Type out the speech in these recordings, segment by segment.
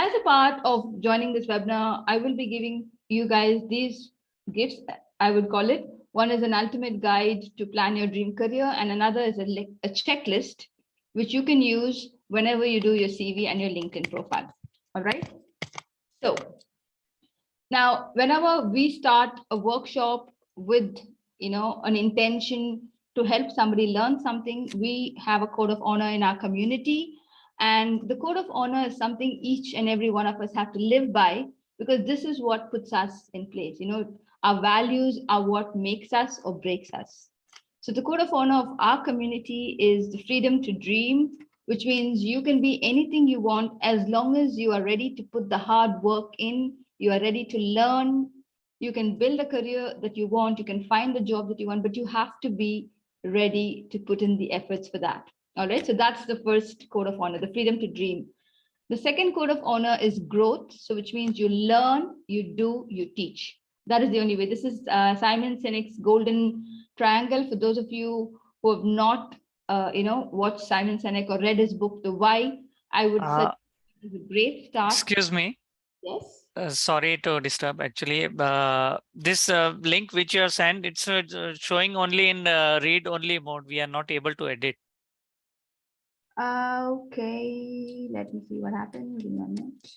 as a part of joining this webinar, I will be giving you guys these gifts, I would call it. One is an ultimate guide to plan your dream career, and another is a checklist, which you can use whenever you do your CV and your LinkedIn profile. All right. So now, whenever we start a workshop with, an intention to help somebody learn something, we have a code of honor in our community. And the code of honor is something each and every one of us have to live by, because this is what puts us in place. Our values are what makes us or breaks us. So the code of honor of our community is the freedom to dream, which means you can be anything you want as long as you are ready to put the hard work in, you are ready to learn, you can build a career that you want, you can find the job that you want, but you have to be ready to put in the efforts for that. All right, so that's the first code of honor, the freedom to dream. The second code of honor is growth. So which means you learn, you do, you teach. That is the only way. This is Simon Sinek's golden triangle. For those of you who have not, watched Simon Sinek or read his book, The Why, I would say it's a great start. Excuse me. Yes. Sorry to disturb. Actually, this link which you have sent, it's showing only in read only mode. We are not able to edit. Okay, let me see what happened. Give me a minute.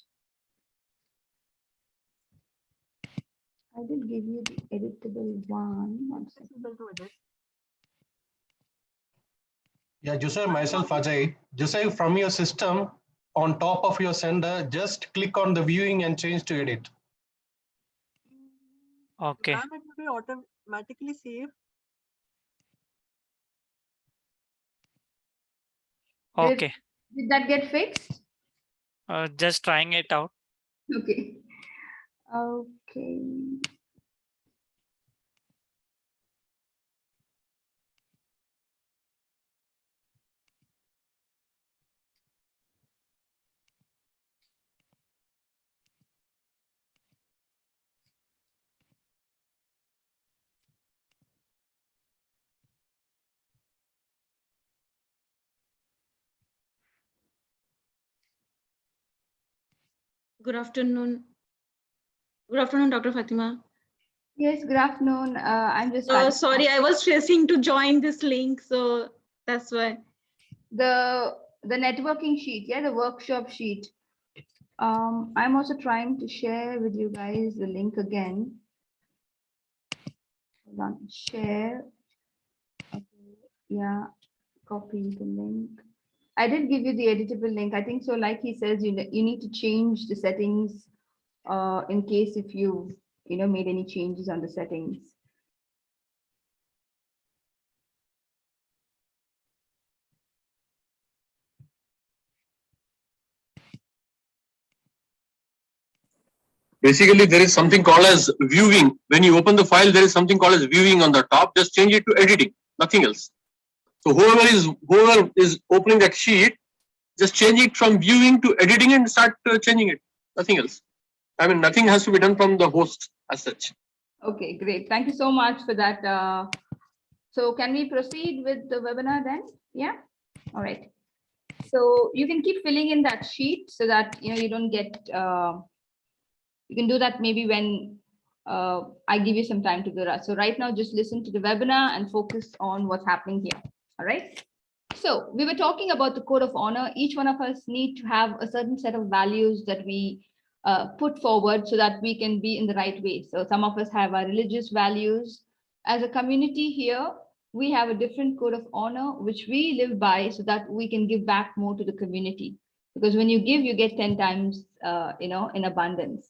I did give you the editable one. Yeah, Joseph, myself, Ajay. Joseph, from your system, on top of your sender, just click on the viewing and change to edit. Okay. Ma'am, it will be automatically saved. Okay. Did that get fixed? Just trying it out. Okay. Okay. Good afternoon. Good afternoon, Dr. Fatima. Yes, good afternoon. I'm just sorry, I was stressing to join this link, so that's why. The networking sheet, yeah, the workshop sheet. I'm also trying to share with you guys the link again. Hold on, share. Okay. Yeah, copy the link. I did give you the editable link. I think so. Like he says, you need to change the settings in case if you made any changes on the settings. Basically, there is something called as viewing. When you open the file, there is something called as viewing on the top. Just change it to editing, nothing else. So whoever is opening that sheet, just change it from viewing to editing and start changing it, nothing else. I mean, nothing has to be done from the host as such. Okay, great. Thank you so much for that. So can we proceed with the webinar then? Yeah. All right. So you can keep filling in that sheet so that you don't get. You can do that maybe when I give you some time to do that. So right now, just listen to the webinar and focus on what's happening here. All right. So we were talking about the code of honor. Each one of us need to have a certain set of values that we put forward so that we can be in the right way. So some of us have our religious values. As a community here, we have a different code of honor, which we live by so that we can give back more to the community. Because when you give, you get 10 times, in abundance.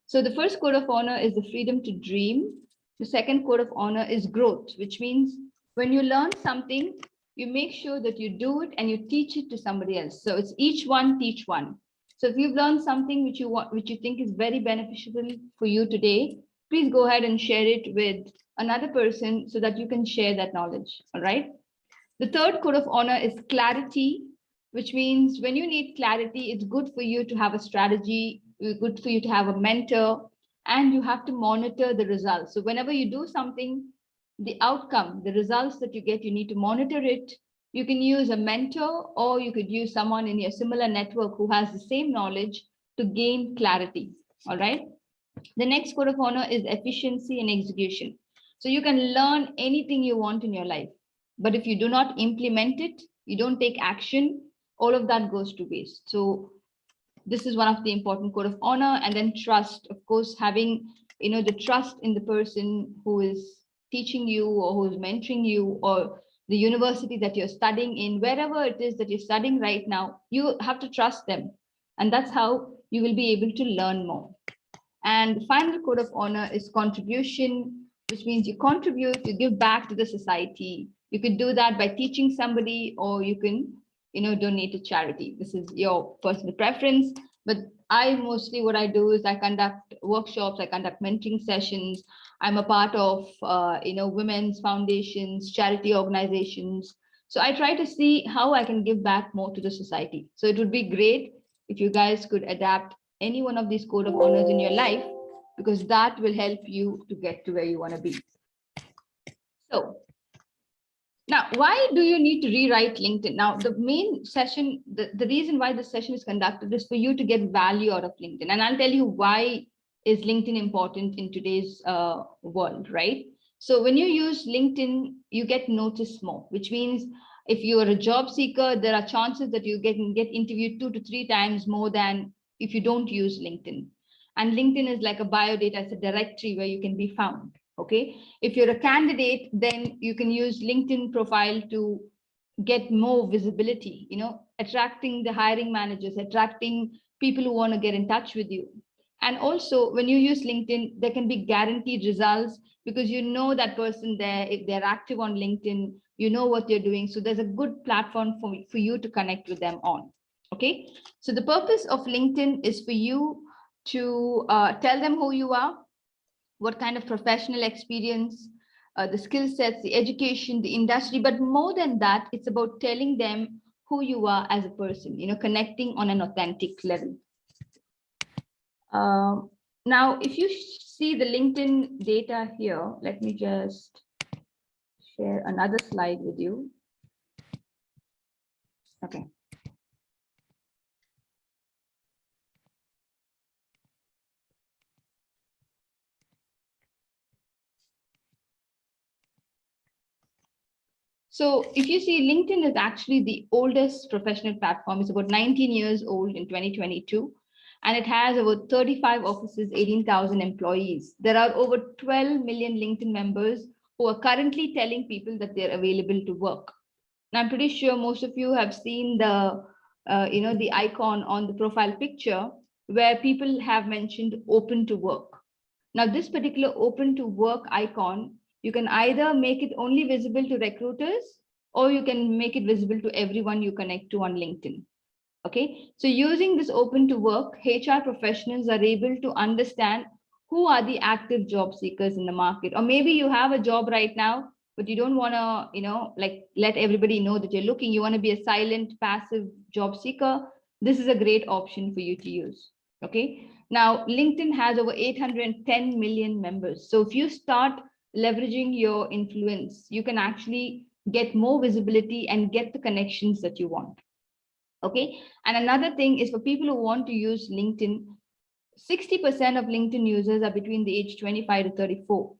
So the first code of honor is the freedom to dream. The second code of honor is growth, which means when you learn something, you make sure that you do it and you teach it to somebody else. So it's each one teach one. So if you've learned something which you think is very beneficial for you today, please go ahead and share it with another person so that you can share that knowledge. All right. The third code of honor is clarity, which means when you need clarity, it's good for you to have a strategy, good for you to have a mentor, and you have to monitor the results. So whenever you do something, the outcome, the results that you get, you need to monitor it. You can use a mentor, or you could use someone in your similar network who has the same knowledge to gain clarity. All right. The next code of honor is efficiency and execution. So you can learn anything you want in your life, but if you do not implement it, you don't take action, all of that goes to waste. So this is one of the important code of honor. And then trust, of course, having, the trust in the person who is teaching you or who's mentoring you, or the university that you're studying in, wherever it is that you're studying right now, you have to trust them. And that's how you will be able to learn more. And the final code of honor is contribution, which means you contribute, you give back to the society. You could do that by teaching somebody, or you can, donate to charity. This is your personal preference. But mostly what I do is I conduct workshops, I conduct mentoring sessions. I'm a part of, women's foundations, charity organizations. So I try to see how I can give back more to the society. So it would be great if you guys could adapt any one of these code of honors in your life, because that will help you to get to where you want to be. So now, why do you need to rewrite LinkedIn? Now, the main session, the reason why this session is conducted is for you to get value out of LinkedIn. And I'll tell you why is LinkedIn important in today's world, right? So when you use LinkedIn, you get noticed more, which means if you are a job seeker, there are chances that you get interviewed 2 to 3 times more than if you don't use LinkedIn. And LinkedIn is like a biodata, it's a directory where you can be found. Okay, if you're a candidate, then you can use LinkedIn profile to get more visibility, attracting the hiring managers, attracting people who want to get in touch with you. And also when you use LinkedIn, there can be guaranteed results because you know that person there, if they're active on LinkedIn, you know what they're doing. So there's a good platform for you to connect with them on. Okay, so the purpose of LinkedIn is for you to tell them who you are, what kind of professional experience, the skill sets, the education, the industry, but more than that, it's about telling them who you are as a person, connecting on an authentic level. Now, if you see the LinkedIn data here, let me just share another slide with you. Okay. So if you see, LinkedIn is actually the oldest professional platform. It's about 19 years old in 2022, and it has over 35 offices, 18,000 employees. There are over 12 million LinkedIn members who are currently telling people that they're available to work. And I'm pretty sure most of you have seen the, the icon on the profile picture where people have mentioned open to work. Now, this particular open to work icon, you can either make it only visible to recruiters, or you can make it visible to everyone you connect to on LinkedIn. Okay, so using this open to work, HR professionals are able to understand who are the active job seekers in the market. Or maybe you have a job right now, but you don't want to, let everybody know that you're looking. You want to be a silent, passive job seeker. This is a great option for you to use. Okay, now LinkedIn has over 810 million members. So if you start leveraging your influence, you can actually get more visibility and get the connections that you want. Okay, and another thing is for people who want to use LinkedIn, 60% of LinkedIn users are between the age 25 to 34.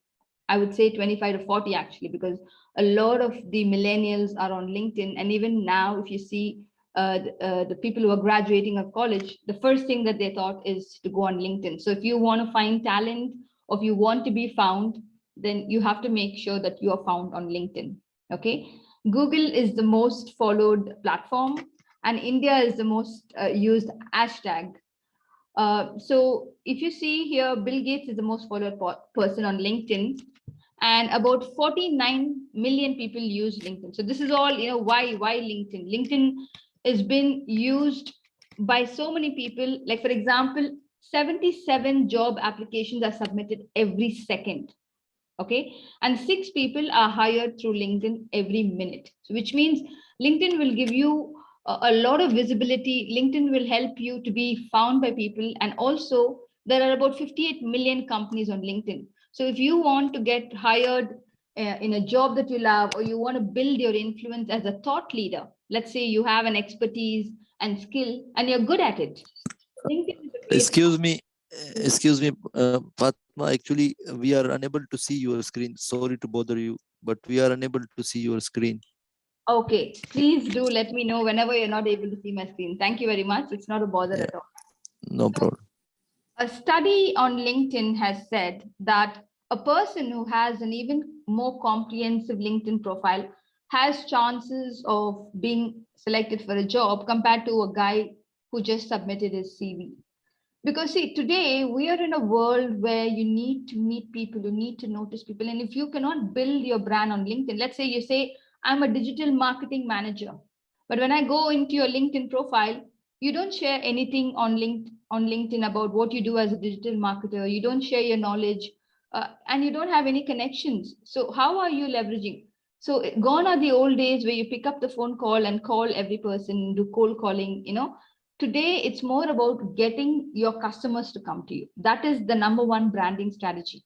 I would say 25 to 40 actually, because a lot of the millennials are on LinkedIn. And even now, if you see the people who are graduating of college, the first thing that they thought is to go on LinkedIn. So if you want to find talent, or if you want to be found, then you have to make sure that you are found on LinkedIn. Okay, Google is the most followed platform, and India is the most used hashtag. So if you see here, Bill Gates is the most followed person on LinkedIn, and about 49 million people use LinkedIn. So this is all, why LinkedIn? LinkedIn has been used by so many people. Like, for example, 77 job applications are submitted every second. Okay, and 6 people are hired through LinkedIn every minute. So which means LinkedIn will give you a lot of visibility. LinkedIn will help you to be found by people. And also there are about 58 million companies on LinkedIn. So if you want to get hired in a job that you love, or you want to build your influence as a thought leader, let's say you have an expertise and skill and you're good at it, LinkedIn is a Excuse me, Fatma, actually, we are unable to see your screen. Sorry to bother you, but we are unable to see your screen. Okay, please do let me know whenever you're not able to see my screen. Thank you very much. It's not a bother Yeah. at all. No problem. A study on LinkedIn has said that a person who has an even more comprehensive LinkedIn profile has chances of being selected for a job compared to a guy who just submitted his CV. Because see, today we are in a world where you need to meet people, you need to notice people. And if you cannot build your brand on LinkedIn, let's say you say, I'm a digital marketing manager. But when I go into your LinkedIn profile, you don't share anything on LinkedIn about what you do as a digital marketer. You don't share your knowledge and you don't have any connections. So how are you leveraging? So gone are the old days where you pick up the phone call and call every person, do cold calling, Today, it's more about getting your customers to come to you. That is the number one branding strategy.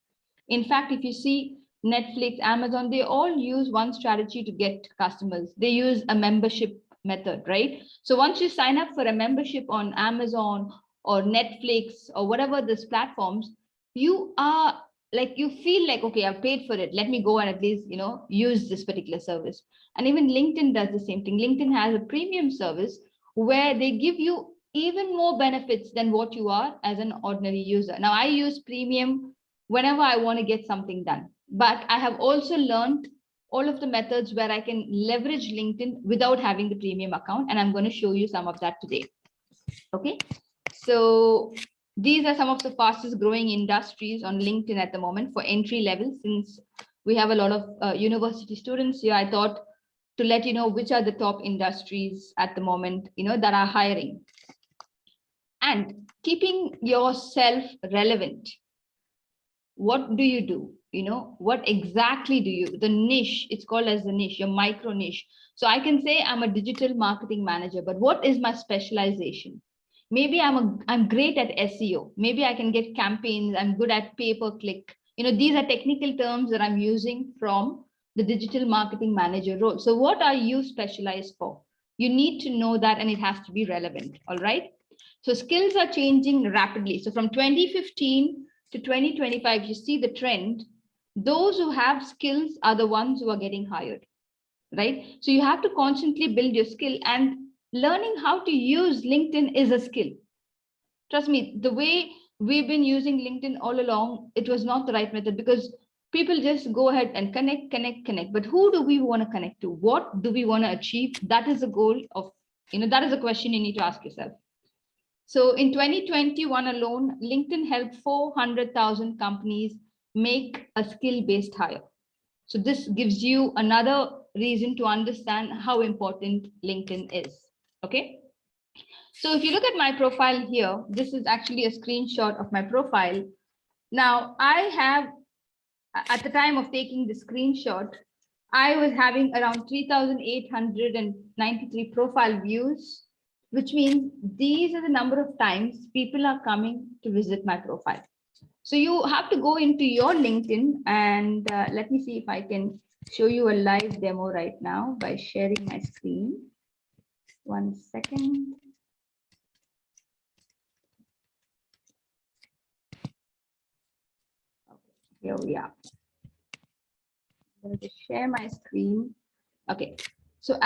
In fact, if you see Netflix, Amazon, they all use one strategy to get customers. They use a membership method, right? So once you sign up for a membership on Amazon or Netflix or whatever these platforms, you are like, you feel like, okay, I've paid for it. Let me go and at least, use this particular service. And even LinkedIn does the same thing. LinkedIn has a premium service where they give you even more benefits than what you are as an ordinary user. Now, I use premium whenever I want to get something done, but I have also learned all of the methods where I can leverage LinkedIn without having the premium account. And I'm going to show you some of that today. Okay, so these are some of the fastest growing industries on LinkedIn at the moment for entry level. Since we have a lot of university students here, I thought to let you know which are the top industries at the moment, that are hiring. And keeping yourself relevant. What do you do? What exactly do you, the niche, it's called as the niche, your micro niche. So I can say I'm a digital marketing manager, but what is my specialization? Maybe I'm great at SEO. Maybe I can get campaigns. I'm good at pay-per-click. These are technical terms that I'm using from the digital marketing manager role. So what are you specialized for? You need to know that, and it has to be relevant. All right. So skills are changing rapidly. So from 2015 to 2025, you see the trend. Those who have skills are the ones who are getting hired, right? So you have to constantly build your skill, and learning how to use LinkedIn is a skill. Trust me, the way we've been using LinkedIn all along, it was not the right method, because people just go ahead and connect. But who do we want to connect to? What do we want to achieve? That is the goal of, that is a question you need to ask yourself. So in 2021 alone, LinkedIn helped 400,000 companies make a skill-based hire. So this gives you another reason to understand how important LinkedIn is. Okay. So if you look at my profile here, this is actually a screenshot of my profile. Now I have, at the time of taking the screenshot, I was having around 3,893 profile views, which means these are the number of times people are coming to visit my profile. So you have to go into your LinkedIn, and let me see if I can show you a live demo right now by sharing my screen. 1 second. Okay, here we are. I'm going to share my screen. Okay, so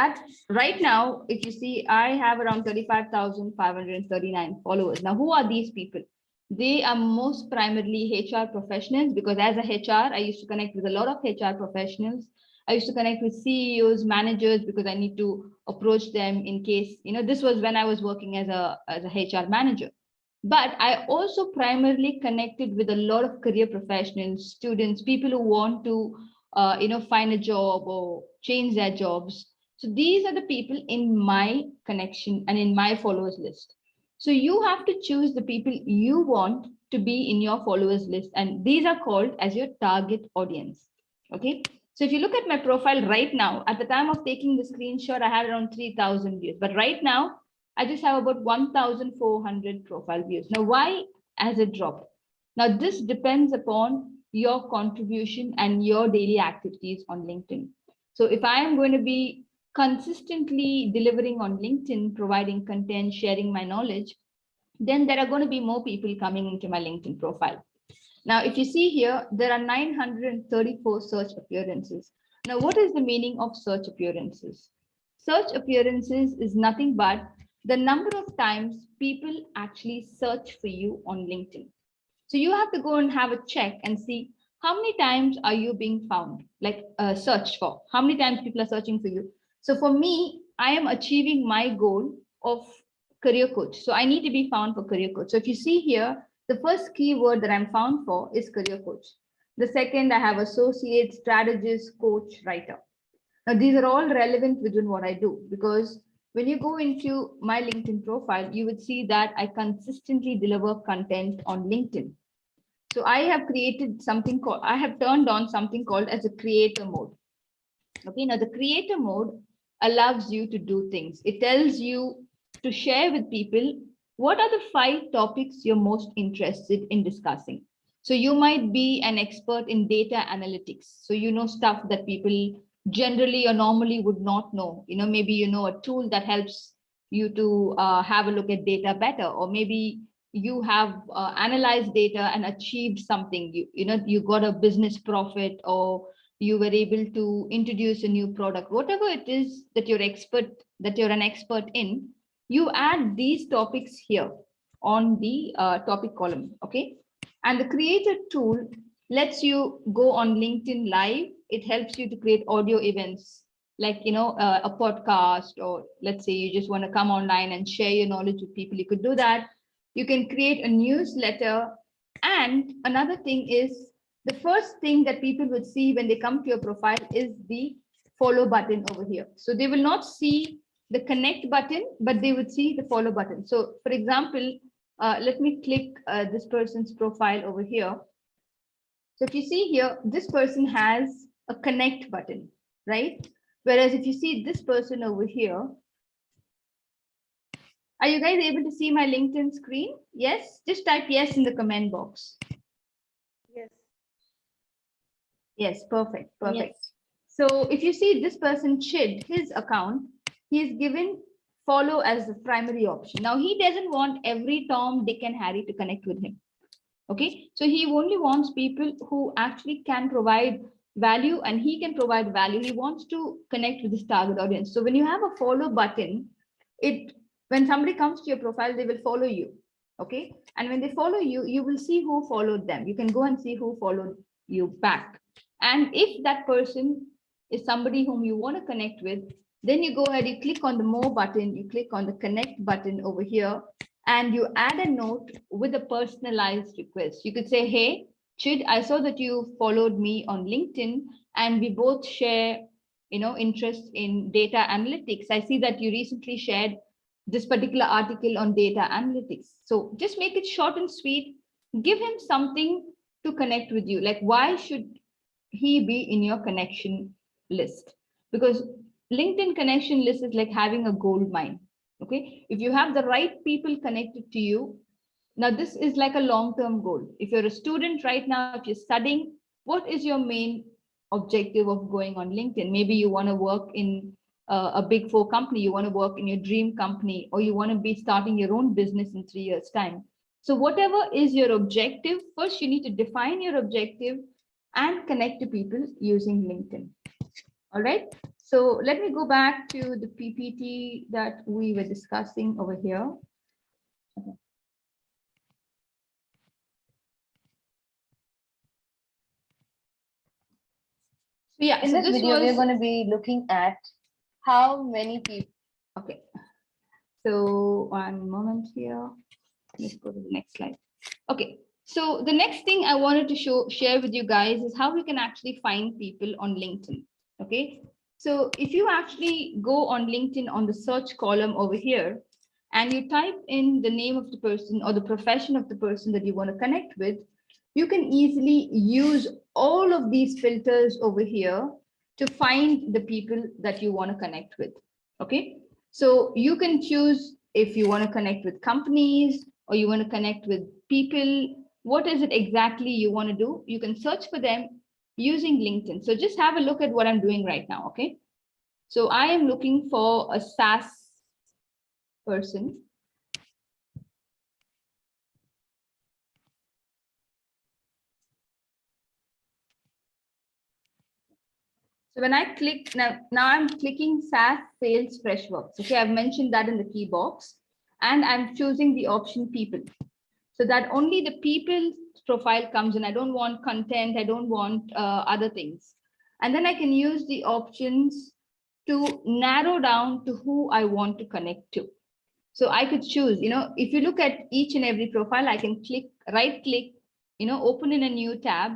right now, if you see, I have around 35,539 followers. Now, who are these people? They are most primarily HR professionals, because as a HR, I used to connect with a lot of HR professionals. I used to connect with CEOs, managers, because I need to approach them in case, this was when I was working as a HR manager. But I also primarily connected with a lot of career professionals, students, people who want to find a job or change their jobs. So these are the people in my connection and in my followers list. So you have to choose the people you want to be in your followers list, and these are called as your target audience. Okay. So if you look at my profile right now, at the time of taking the screenshot, I had around 3,000 views, but right now I just have about 1,400 profile views. Now, why has it dropped? Now, this depends upon your contribution and your daily activities on LinkedIn. So if I am going to be consistently delivering on LinkedIn, providing content, sharing my knowledge, then there are going to be more people coming into my LinkedIn profile. Now, if you see here, there are 934 search appearances. Now, what is the meaning of search appearances? Search appearances is nothing but the number of times people actually search for you on LinkedIn. So you have to go and have a check and see how many times are you being found, like searched for, how many times people are searching for you. So for me, I am achieving my goal of career coach. So I need to be found for career coach. So if you see here, the first keyword that I'm found for is career coach. The second, I have associate, strategist, coach, writer. Now, these are all relevant within what I do, because when you go into my LinkedIn profile, you would see that I consistently deliver content on LinkedIn. So I have created something called, I have turned on something called as a creator mode. Okay, now the creator mode allows you to do things. It tells you to share with people what are the 5 topics you're most interested in discussing. So you might be an expert in data analytics. So you know stuff that people generally or normally would not know. You know, maybe you know a tool that helps you to have a look at data better, or maybe you have analyzed data and achieved something. You know, you got a business profit, or you were able to introduce a new product. Whatever it is that you're an expert in, you add these topics here on the topic column. Okay, and the creator tool lets you go on LinkedIn Live. It helps you to create audio events, like, you know, a podcast, or let's say you just want to come online and share your knowledge with people. You could do that. You can create a newsletter. And another thing is, the first thing that people would see when they come to your profile is the follow button over here. So they will not see the connect button, but they would see the follow button. So for example, let me click this person's profile over here. So if you see here, this person has a connect button, right? Whereas if you see this person over here, are you guys able to see my LinkedIn screen? Yes, just type yes in the comment box. Yes. Yes, perfect, perfect. So if you see this person, Chid, his account, he's given follow as the primary option. Now he doesn't want every Tom, Dick and Harry to connect with him. Okay, so he only wants people who actually can provide value, and he can provide value. He wants to connect with his target audience. So when you have a follow button, when somebody comes to your profile, they will follow you. Okay, and when they follow you, you will see who followed them. You can go and see who followed you back. And if that person is somebody whom you want to connect with, then you go ahead, you click on the more button, you click on the connect button over here, and you add a note with a personalized request. You could say, hey, Chid, I saw that you followed me on LinkedIn and we both share, you know, interest in data analytics. I see that you recently shared this particular article on data analytics. So just make it short and sweet. Give him something to connect with you. Like, why should he be in your connection list? Because LinkedIn connection list is like having a gold mine. Okay, if you have the right people connected to you, now this is like a long-term goal. If you're a student right now, if you're studying, what is your main objective of going on LinkedIn? Maybe you want to work in a big 4 company, you want to work in your dream company, or you want to be starting your own business in 3 years' time. So whatever is your objective, first you need to define your objective and connect to people using LinkedIn. All right. So let me go back to the PPT that we were discussing over here. Okay. So yeah, In so this video, we're going to be looking at how many people. Okay. So one moment here. Let's go to the next slide. Okay. So the next thing I wanted to share with you guys is how we can actually find people on LinkedIn. Okay. So if you actually go on LinkedIn on the search column over here, and you type in the name of the person or the profession of the person that you want to connect with, you can easily use all of these filters over here to find the people that you want to connect with. Okay. So you can choose if you want to connect with companies or you want to connect with people. What is it exactly you want to do? You can search for them using LinkedIn. So just have a look at what I'm doing right now. Okay. So I am looking for a SaaS person. So when I click now I'm clicking SaaS Sales Freshworks. Okay, I've mentioned that in the key box, and I'm choosing the option people, so that only the people's profile comes in. I don't want content. I don't want other things. And then I can use the options to narrow down to who I want to connect to. So I could choose, if you look at each and every profile, I can right click, open in a new tab,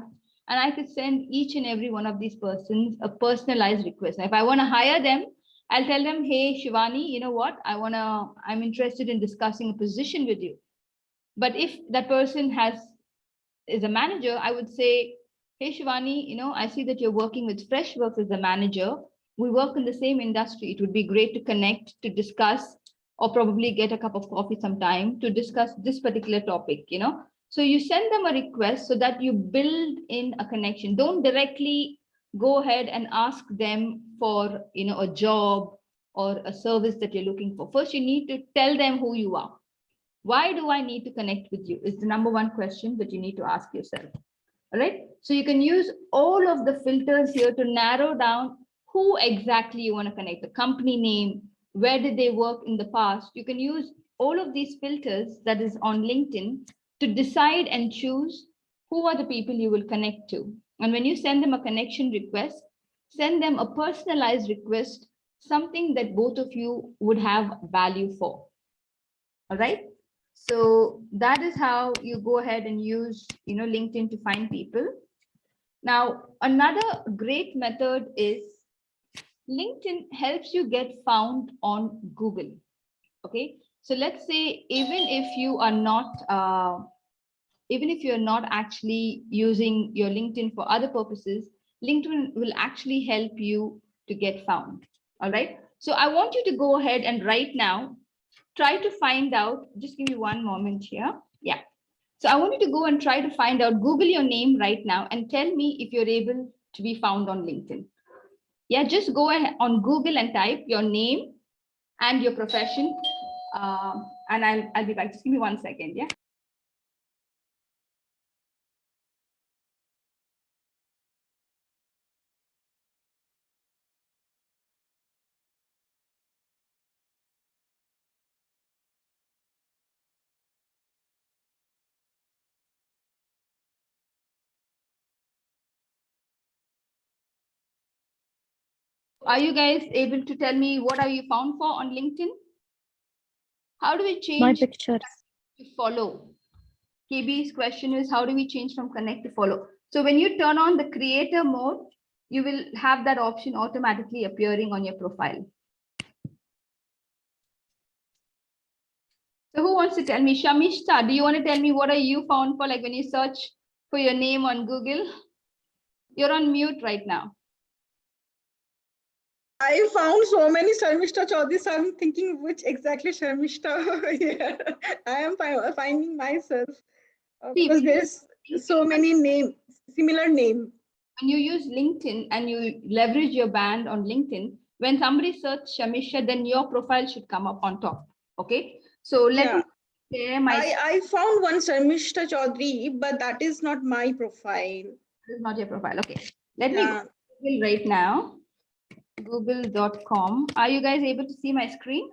and I could send each and every one of these persons a personalized request. Now, if I want to hire them, I'll tell them, hey, Shivani, you know what? I'm interested in discussing a position with you. But if that person is a manager, I would say, hey, Shivani, I see that you're working with Freshworks as a manager. We work in the same industry. It would be great to connect, to discuss, or probably get a cup of coffee sometime to discuss this particular topic, So you send them a request so that you build in a connection. Don't directly go ahead and ask them for, a job or a service that you're looking for. First, you need to tell them who you are. Why do I need to connect with you? Is the number one question that you need to ask yourself. All right. So you can use all of the filters here to narrow down who exactly you want to connect, the company name, where did they work in the past. You can use all of these filters that is on LinkedIn to decide and choose who are the people you will connect to. And when you send them a connection request, send them a personalized request, something that both of you would have value for. All right. So that is how you go ahead and use, LinkedIn to find people. Now, another great method is LinkedIn helps you get found on Google. Okay. So let's say even if you are not actually using your LinkedIn for other purposes, LinkedIn will actually help you to get found. All right. So I want you to go ahead and right now try to find out, just give me one moment here. Yeah. So I want you to go and try to find out, Google your name right now and tell me if you're able to be found on LinkedIn. Yeah, just go ahead on Google and type your name and your profession. And I'll be back. Just give me 1 second. Yeah. Are you guys able to tell me what are you found for on LinkedIn? How do we change My pictures. to follow? KB's question is, how do we change from connect to follow? So when you turn on the creator mode, you will have that option automatically appearing on your profile. So who wants to tell me? Shamishta, do you want to tell me what are you found for? Like when you search for your name on Google? You're on mute right now. I found so many Sharmishta Chaudhary, so I'm thinking which exactly Sharmishta. Yeah, I am finding myself because there's so many names, similar name. When you use LinkedIn and you leverage your brand on LinkedIn, when somebody searches Shamisha, then your profile should come up on top. Okay. So let me share my. I found one Sharmishta Chaudhary, but that is not my profile. This is not your profile. Okay. Let me go to Google right now. Google.com. Are you guys able to see my screen?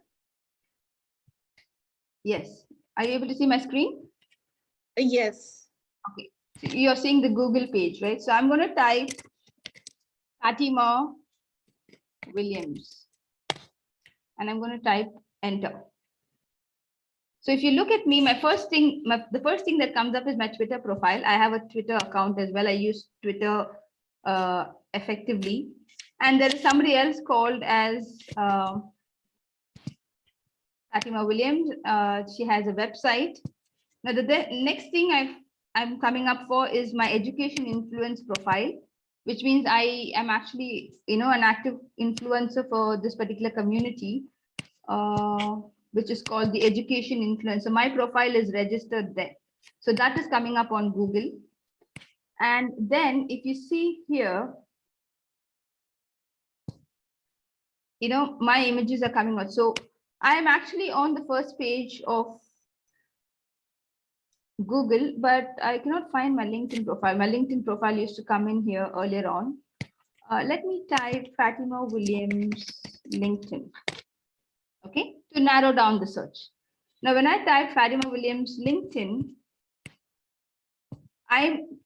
Yes. Are you able to see my screen? Yes. Okay. So you're seeing the Google page, right? So I'm going to type Fatima Williams and I'm going to type enter. So if you look at me, the first thing that comes up is my Twitter profile. I have a Twitter account as well. I use Twitter effectively. And there is somebody else called as Fatima Williams. She has a website. Now the next thing I'm coming up for is my education influence profile, which means I am actually, an active influencer for this particular community, which is called the education influencer. My profile is registered there. So that is coming up on Google. And then if you see here, my images are coming out. So I am actually on the first page of Google, but I cannot find my LinkedIn profile. My LinkedIn profile used to come in here earlier on. Let me type Fatima Williams LinkedIn. Okay, to narrow down the search. Now, when I type Fatima Williams LinkedIn, I'm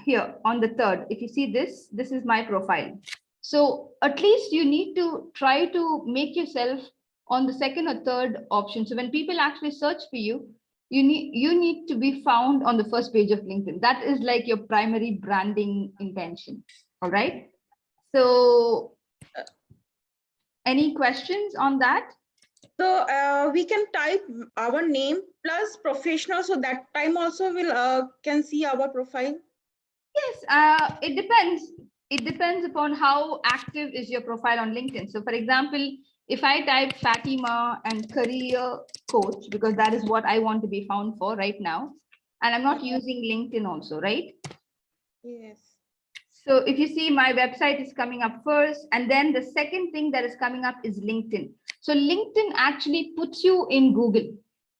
here on the third. If you see this, this is my profile. So at least you need to try to make yourself on the second or third option. So when people actually search for you, you need to be found on the first page of LinkedIn. That is like your primary branding intention. All right. So any questions on that? So we can type our name plus professional, so that time also will can see our profile. Yes, it depends. It depends upon how active is your profile on LinkedIn. So for example, if I type Fatima and career coach, because that is what I want to be found for right now, and I'm not using LinkedIn also, right? Yes. So if you see, my website is coming up first, and then the second thing that is coming up is LinkedIn. So LinkedIn actually puts you in Google.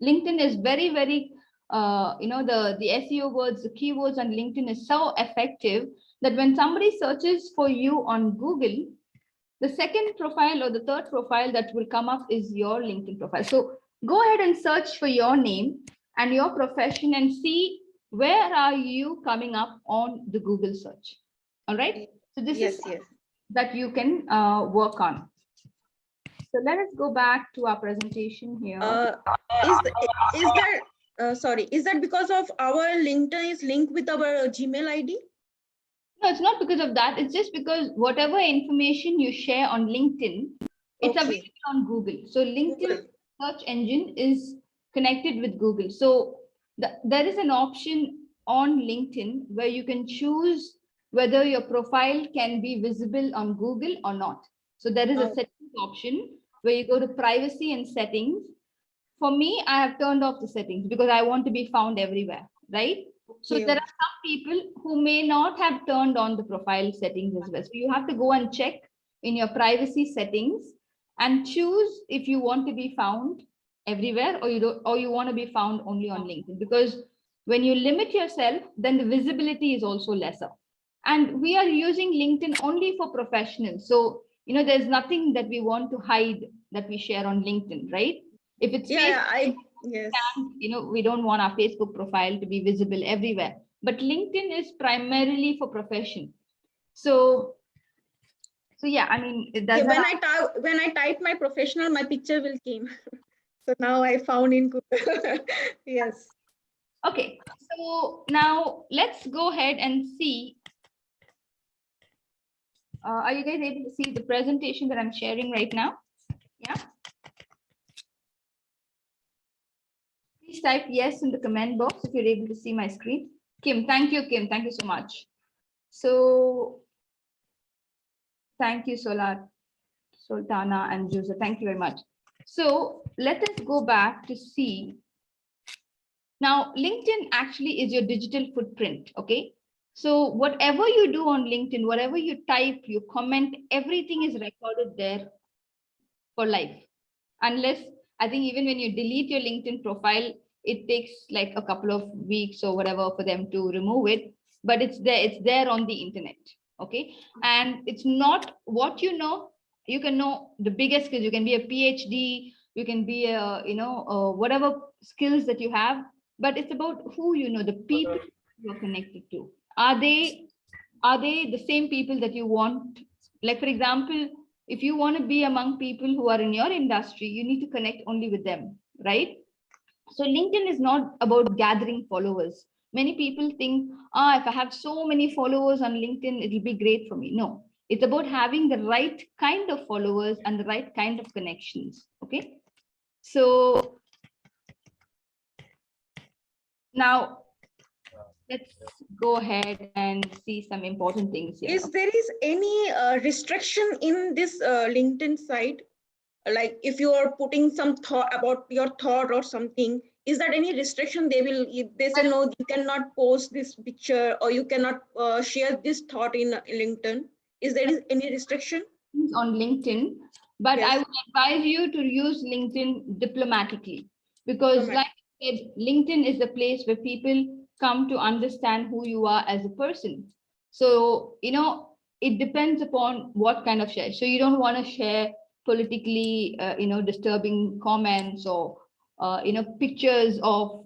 LinkedIn is very, very, the SEO words, the keywords on LinkedIn is so effective that when somebody searches for you on Google, the second profile or the third profile that will come up is your LinkedIn profile. So go ahead and search for your name and your profession and see where are you coming up on the Google search. All right. So this is that you can work on. So let us go back to our presentation here. Is that because of our LinkedIn is linked with our Gmail ID? No, it's not because of that. It's just because whatever information you share on LinkedIn, it's available on Google. So LinkedIn search engine is connected with Google. So there is an option on LinkedIn where you can choose whether your profile can be visible on Google or not. So there is a settings option where you go to privacy and settings. For me, I have turned off the settings because I want to be found everywhere, right? So there are some people who may not have turned on the profile settings as well. So you have to go and check in your privacy settings and choose if you want to be found everywhere or you want to be found only on LinkedIn, because when you limit yourself, then the visibility is also lesser. And we are using LinkedIn only for professionals. So, there's nothing that we want to hide that we share on LinkedIn, right? If it's we don't want our Facebook profile to be visible everywhere, but LinkedIn is primarily for profession. So yeah, I mean, it doesn't. When I type my professional, my picture will came. So now I found in Google. Yes. Okay, so now let's go ahead and see. Are you guys able to see the presentation that I'm sharing right now? Yeah. Please type yes in the comment box if you're able to see my screen. Kim, thank you, Kim. Thank you so much. So thank you, Sultana and Joseph. Thank you very much. So let us go back to see. Now, LinkedIn actually is your digital footprint. Okay. So whatever you do on LinkedIn, whatever you type, you comment, everything is recorded there for life. Unless, I think even when you delete your LinkedIn profile, it takes like a couple of weeks or whatever for them to remove it, but it's there on the internet. Okay. And it's not what you know. You can know the biggest skills. You can be a PhD, you can be a, whatever skills that you have, but it's about who you know, the people you're connected to. Are they the same people that you want? Like, for example, if you want to be among people who are in your industry, you need to connect only with them, right? So LinkedIn is not about gathering followers. Many people think, if I have so many followers on LinkedIn, it'll be great for me. No, it's about having the right kind of followers and the right kind of connections. Okay. So now let's go ahead and see some important things here. Is there any restriction in this LinkedIn site? Like if you are putting some thought about your thought or something, is that any restriction? They say no, you cannot post this picture or you cannot share this thought in LinkedIn. Is there any restriction? On LinkedIn, but I would advise you to use LinkedIn diplomatically, because like I said, LinkedIn is the place where people come to understand who you are as a person. So, it depends upon what kind of share. So you don't want to share politically, disturbing comments or, pictures of,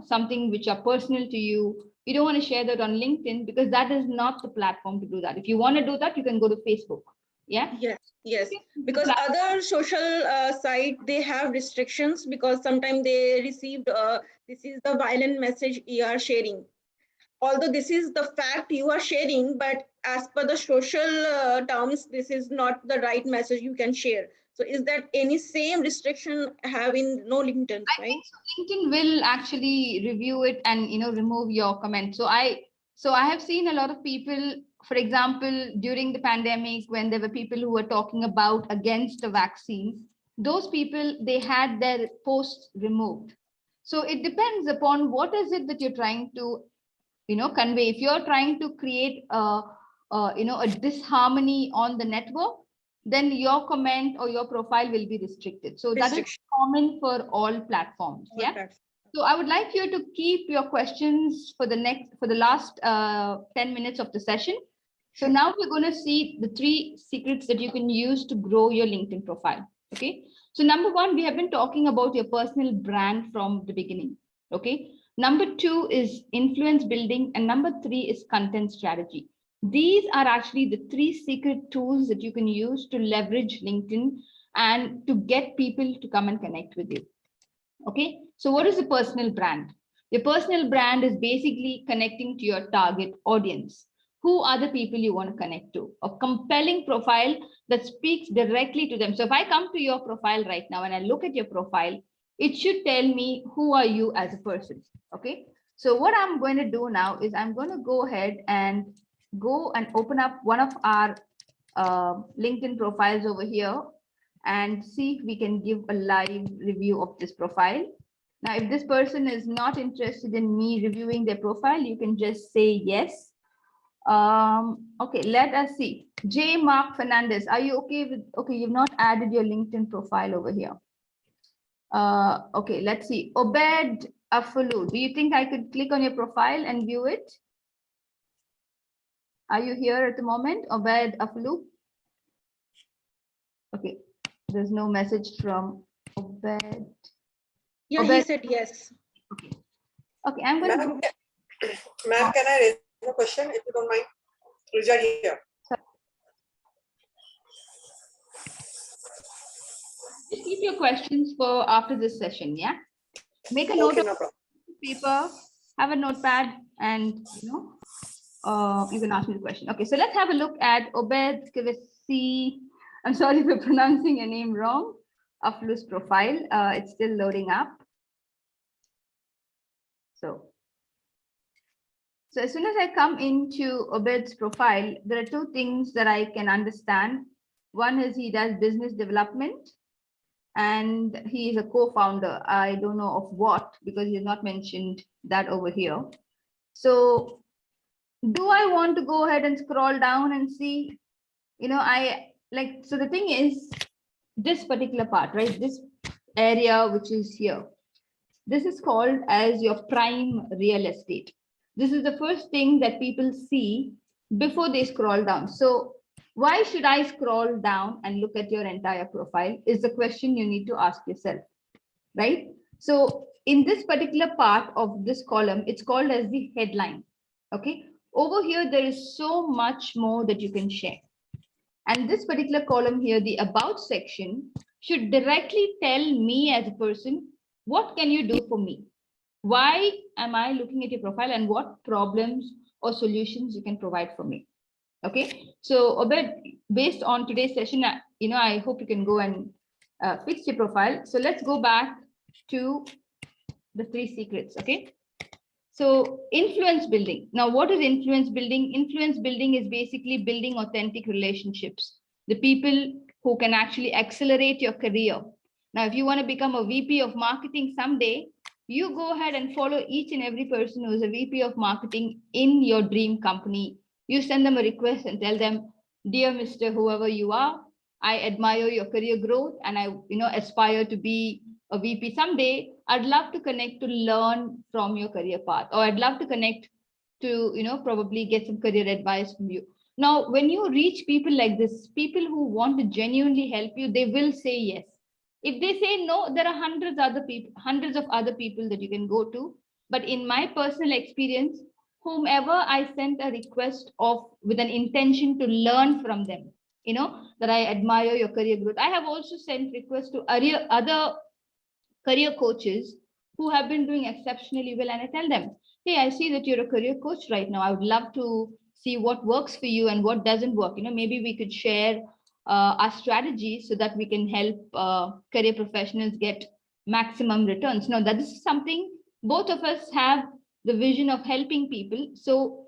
something which are personal to you. You don't want to share that on LinkedIn because that is not the platform to do that. If you want to do that, you can go to Facebook. Yeah. Yes, yes. Because other social site, they have restrictions because sometimes they received, this is the violent message you are sharing. Although this is the fact you are sharing, but as per the social terms, this is not the right message you can share. So is that any same restriction having no LinkedIn, I right? think so LinkedIn will actually review it and remove your comment. So I have seen a lot of people, for example, during the pandemic, when there were people who were talking about against the vaccine, those people, they had their posts removed. So it depends upon what is it that you're trying to convey. If you're trying to create a disharmony on the network, then your comment or your profile will be restricted. So that is common for all platforms. All Yeah. platforms. So I would like you to keep your questions for the last 10 minutes of the session. So now we're going to see the 3 secrets that you can use to grow your LinkedIn profile. Okay. So number 1, we have been talking about your personal brand from the beginning. Okay. Number 2 is influence building, and number 3 is content strategy. These are actually the 3 secret tools that you can use to leverage LinkedIn and to get people to come and connect with you. Okay, so what is a personal brand? Your personal brand is basically connecting to your target audience. Who are the people you want to connect to? A compelling profile that speaks directly to them. So if I come to your profile right now and I look at your profile, it should tell me who are you as a person. Okay, so what I'm going to do now is I'm going to go ahead and go and open up one of our LinkedIn profiles over here and see if we can give a live review of this profile. Now, if this person is not interested in me reviewing their profile, you can just say yes. Okay, let us see. J. Mark Fernandez, are you okay with, okay, you've not added your LinkedIn profile over here. Okay, let's see. Obed Afulu, do you think I could click on your profile and view it? Are you here at the moment, Obed Afulu? Okay, there's no message from Obed. Yeah, Obed. he said yes. Okay, I'm going to. Ma'am, can I raise a question if you don't mind? Rija here. Just keep your questions for after this session, yeah? Make a note Okay, of no problem. paper, have a notepad, and you can ask me the question. Okay, so let's have a look at Obed Kivesi. I'm sorry for pronouncing your name wrong. Aflu's profile. It's still loading up. So as soon as I come into Obed's profile, there are 2 things that I can understand. One is he does business development, and he is a co-founder. I don't know of what, because he's not mentioned that over here. So do I want to go ahead and scroll down and see, so the thing is, this particular part, right? This area, which is here, this is called as your prime real estate. This is the first thing that people see before they scroll down. So why should I scroll down and look at your entire profile is the question you need to ask yourself, right? So in this particular part of this column, it's called as the headline. Okay, over here, there is so much more that you can share. And this particular column here, the about section, should directly tell me as a person, what can you do for me? Why am I looking at your profile, and what problems or solutions you can provide for me? Okay, so Obed, based on today's session, I hope you can go and fix your profile. So let's go back to the 3 secrets. Okay, so influence building. Now, what is influence building? Influence building is basically building authentic relationships, the people who can actually accelerate your career. Now, if you want to become a VP of marketing someday, you go ahead and follow each and every person who is a VP of marketing in your dream company. You send them a request and tell them, dear Mr. Whoever you are, I admire your career growth and I aspire to be a VP someday. I'd love to connect to learn from your career path, or I'd love to connect to probably get some career advice from you. Now, when you reach people like this, people who want to genuinely help you, they will say yes. If they say no, there are hundreds of other people that you can go to. But in my personal experience, whomever I sent a request of with an intention to learn from them, that I admire your career growth. I have also sent requests to other career coaches who have been doing exceptionally well. And I tell them, hey, I see that you're a career coach right now. I would love to see what works for you and what doesn't work. Maybe we could share our strategies so that we can help career professionals get maximum returns. Now, that is something both of us have the vision of helping people. So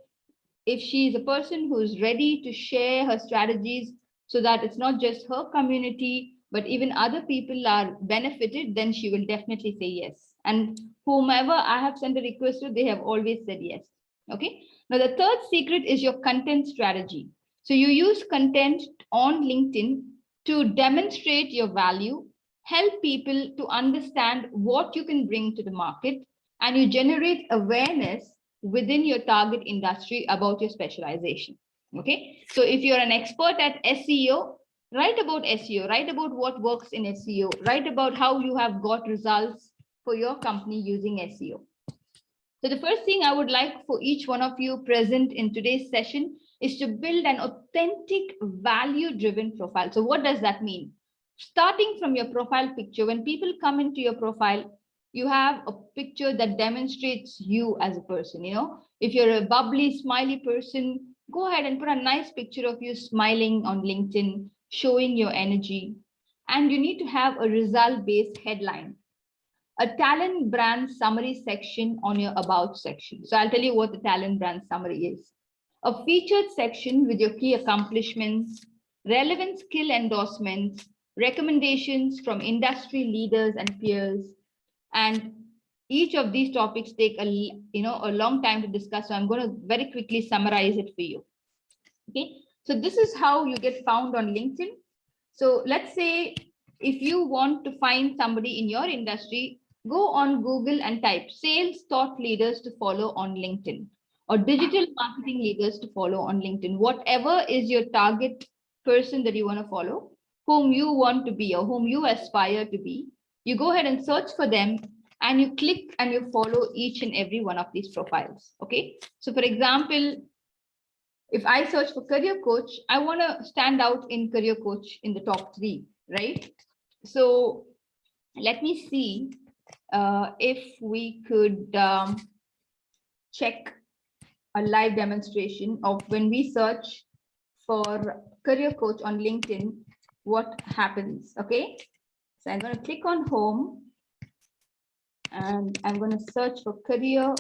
if she is a person who is ready to share her strategies so that it's not just her community, but even other people are benefited, then she will definitely say yes. And whomever I have sent a request to, they have always said yes. Okay. Now, the third secret is your content strategy. So you use content on LinkedIn to demonstrate your value, help people to understand what you can bring to the market, and you generate awareness within your target industry about your specialization. Okay. So if you're an expert at SEO, write about SEO, write about what works in SEO, write about how you have got results for your company using SEO. So the first thing I would like for each one of you present in today's session is to build an authentic value-driven profile. So what does that mean? Starting from your profile picture, when people come into your profile, you have a picture that demonstrates you as a person. If you're a bubbly, smiley person, go ahead and put a nice picture of you smiling on LinkedIn, showing your energy. And you need to have a result-based headline, a talent brand summary section on your about section. So I'll tell you what the talent brand summary is. A featured section with your key accomplishments, relevant skill endorsements, recommendations from industry leaders and peers. And each of these topics take a long time to discuss. So I'm going to very quickly summarize it for you. Okay. So this is how you get found on LinkedIn. So let's say if you want to find somebody in your industry, go on Google and type sales thought leaders to follow on LinkedIn, or digital marketing leaders to follow on LinkedIn. Whatever is your target person that you want to follow, whom you want to be or whom you aspire to be, you go ahead and search for them and you click and you follow each and every one of these profiles. Okay. So for example, if I search for career coach, I want to stand out in career coach in the top 3, right? So let me see if we could check a live demonstration of when we search for career coach on LinkedIn, what happens. Okay. So I'm going to click on home and I'm going to search for career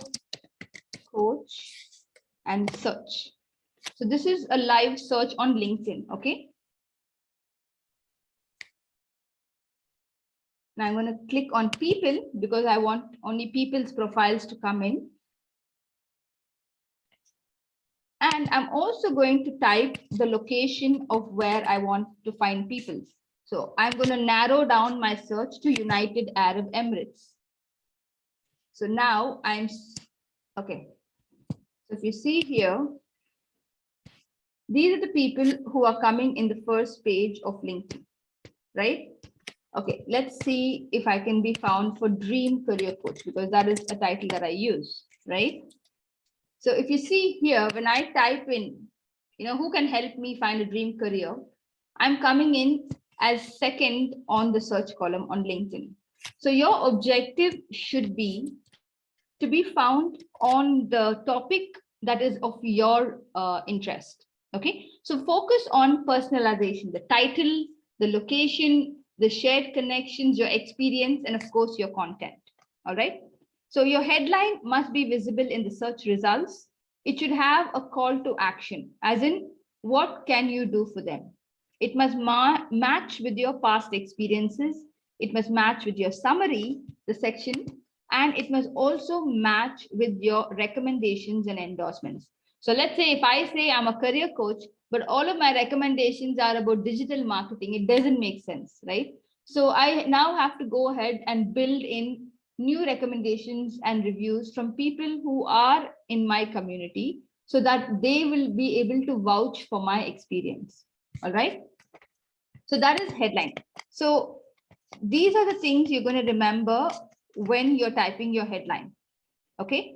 coach and search. So this is a live search on LinkedIn. Okay. Now I'm going to click on people because I want only people's profiles to come in. And I'm also going to type the location of where I want to find people. So I'm going to narrow down my search to United Arab Emirates. So now okay. So if you see here, these are the people who are coming in the first page of LinkedIn, right? Okay, let's see if I can be found for Dream Career Coach, because that is a title that I use, right? So if you see here, when I type in, who can help me find a dream career, I'm coming in as second on the search column on LinkedIn. So your objective should be to be found on the topic that is of your interest. Okay, so focus on personalization, the title, the location, the shared connections, your experience, and of course your content. All right. So your headline must be visible in the search results. It should have a call to action, as in what can you do for them? It must match with your past experiences. It must match with your summary, the section, and it must also match with your recommendations and endorsements. So let's say if I say I'm a career coach, but all of my recommendations are about digital marketing, it doesn't make sense, right? So I now have to go ahead and build in new recommendations and reviews from people who are in my community so that they will be able to vouch for my experience. All right. So that is headline. So these are the things you're going to remember when you're typing your headline. Okay.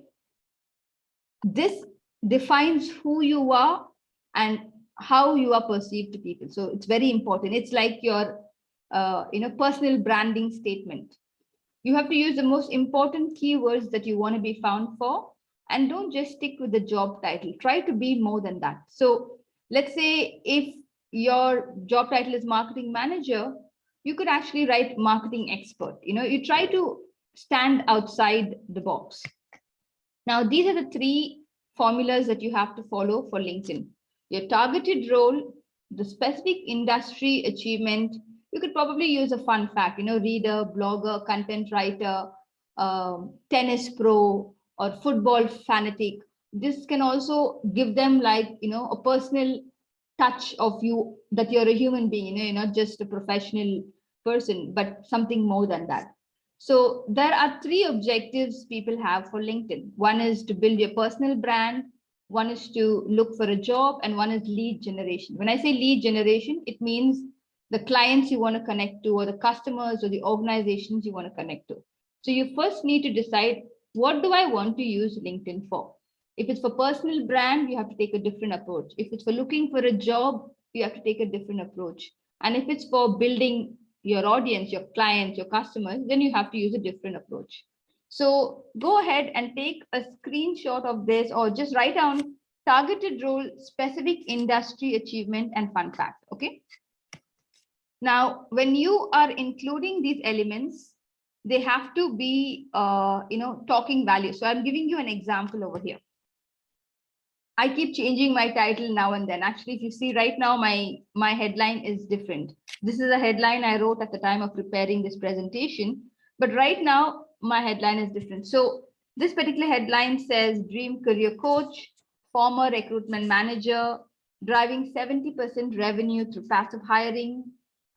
This defines who you are and how you are perceived to people. So it's very important. It's like your personal branding statement. You have to use the most important keywords that you want to be found for, and don't just stick with the job title. Try to be more than that. So let's say if your job title is marketing manager, you could actually write marketing expert. You try to stand outside the box. Now, these are the 3 formulas that you have to follow for LinkedIn. Your targeted role, the specific industry achievement. You could probably use a fun fact, reader, blogger, content writer, tennis pro, or football fanatic. This can also give them a personal touch of you, that you're a human being, you're not just a professional person, but something more than that. So there are 3 objectives people have for LinkedIn. One is to build your personal brand, one is to look for a job, and one is lead generation. When I say lead generation, it means the clients you want to connect to, or the customers or the organizations you want to connect to. So you first need to decide, what do I want to use LinkedIn for? If it's for personal brand, you have to take a different approach. If it's for looking for a job, you have to take a different approach. And if it's for building your audience, your clients, your customers, then you have to use a different approach. So go ahead and take a screenshot of this, or just write down targeted role, specific industry achievement, and fun fact. Okay. Now, when you are including these elements, they have to be, talking value. So I'm giving you an example over here. I keep changing my title now and then. Actually, if you see right now, my headline is different. This is a headline I wrote at the time of preparing this presentation, but right now my headline is different. So this particular headline says dream career coach, former recruitment manager, driving 70% revenue through passive hiring.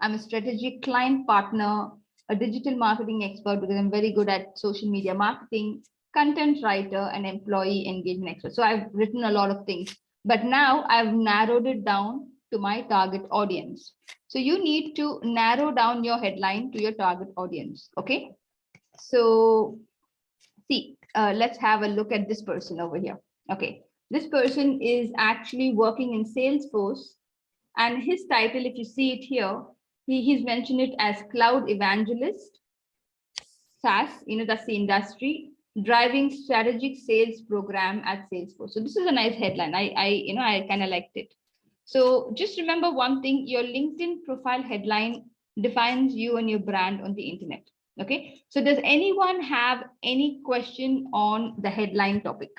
I'm a strategic client partner, a digital marketing expert because I'm very good at social media marketing, content writer, and employee engagement expert. So I've written a lot of things, but now I've narrowed it down to my target audience. So you need to narrow down your headline to your target audience. Okay. So see, let's have a look at this person over here. Okay. This person is actually working in Salesforce, and his title, if you see it here, he's mentioned it as cloud evangelist, SaaS, that's the industry, driving strategic sales program at Salesforce. So this is a nice headline. I kind of liked it. So just remember one thing, your LinkedIn profile headline defines you and your brand on the internet. Okay. So does anyone have any question on the headline topic?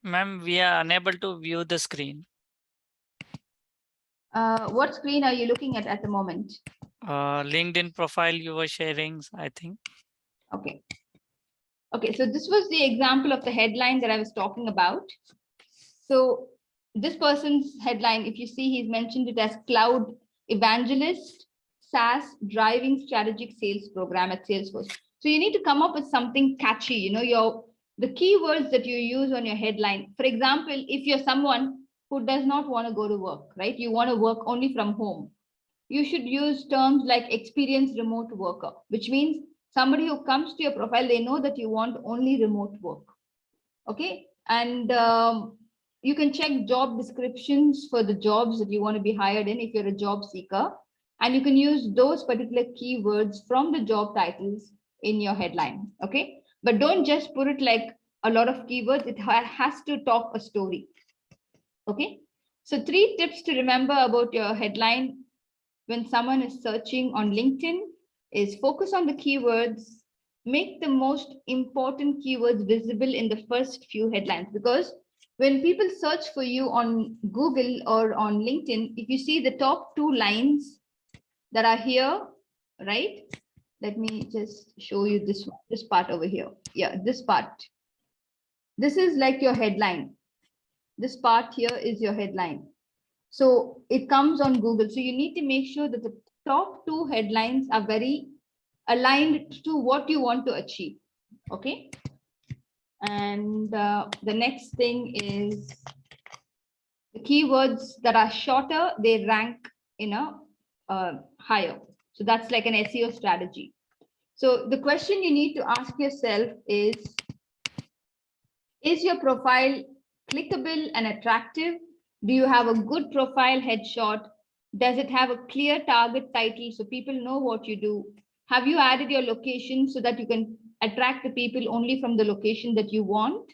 Ma'am, we are unable to view the screen. What screen are you looking at the moment? LinkedIn profile you were sharing, I think. Okay. Okay, so this was the example of the headline that I was talking about. So this person's headline, if you see, he's mentioned it as cloud evangelist, SaaS driving strategic sales program at Salesforce. So you need to come up with something catchy, the keywords that you use on your headline. For example, if you're someone who does not want to go to work, right? You want to work only from home. You should use terms like experienced remote worker, which means somebody who comes to your profile, they know that you want only remote work. Okay. And you can check job descriptions for the jobs that you want to be hired in if you're a job seeker. And you can use those particular keywords from the job titles in your headline. Okay. But don't just put it like a lot of keywords. It has to talk a story. Okay. So 3 tips to remember about your headline when someone is searching on LinkedIn is focus on the keywords, make the most important keywords visible in the first few headlines, because when people search for you on Google or on LinkedIn, if you see the top 2 lines that are here, right? Let me just show you this part over here. Yeah, this part. This is like your headline. This part here is your headline. So it comes on Google. So you need to make sure that the top 2 headlines are very aligned to what you want to achieve. Okay. And the next thing is the keywords that are shorter, they rank in a higher. So that's like an SEO strategy. So the question you need to ask yourself is your profile clickable and attractive? Do you have a good profile headshot? Does it have a clear target title so people know what you do? Have you added your location so that you can attract the people only from the location that you want?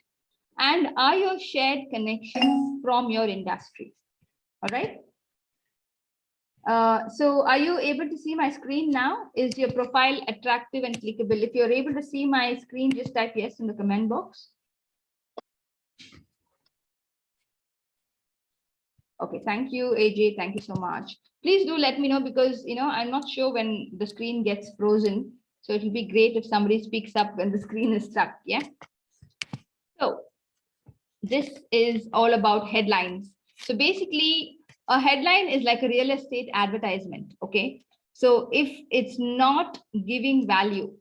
And are your shared connections from your industry? All right. So are you able to see my screen now? Is your profile attractive and clickable? If you're able to see my screen, just type yes in the comment box. Okay, thank you, AJ. Thank you so much. Please do let me know because, I'm not sure when the screen gets frozen. So it will be great if somebody speaks up when the screen is stuck. Yeah. So this is all about headlines. So basically, a headline is like a real estate advertisement. Okay. So if it's not giving value,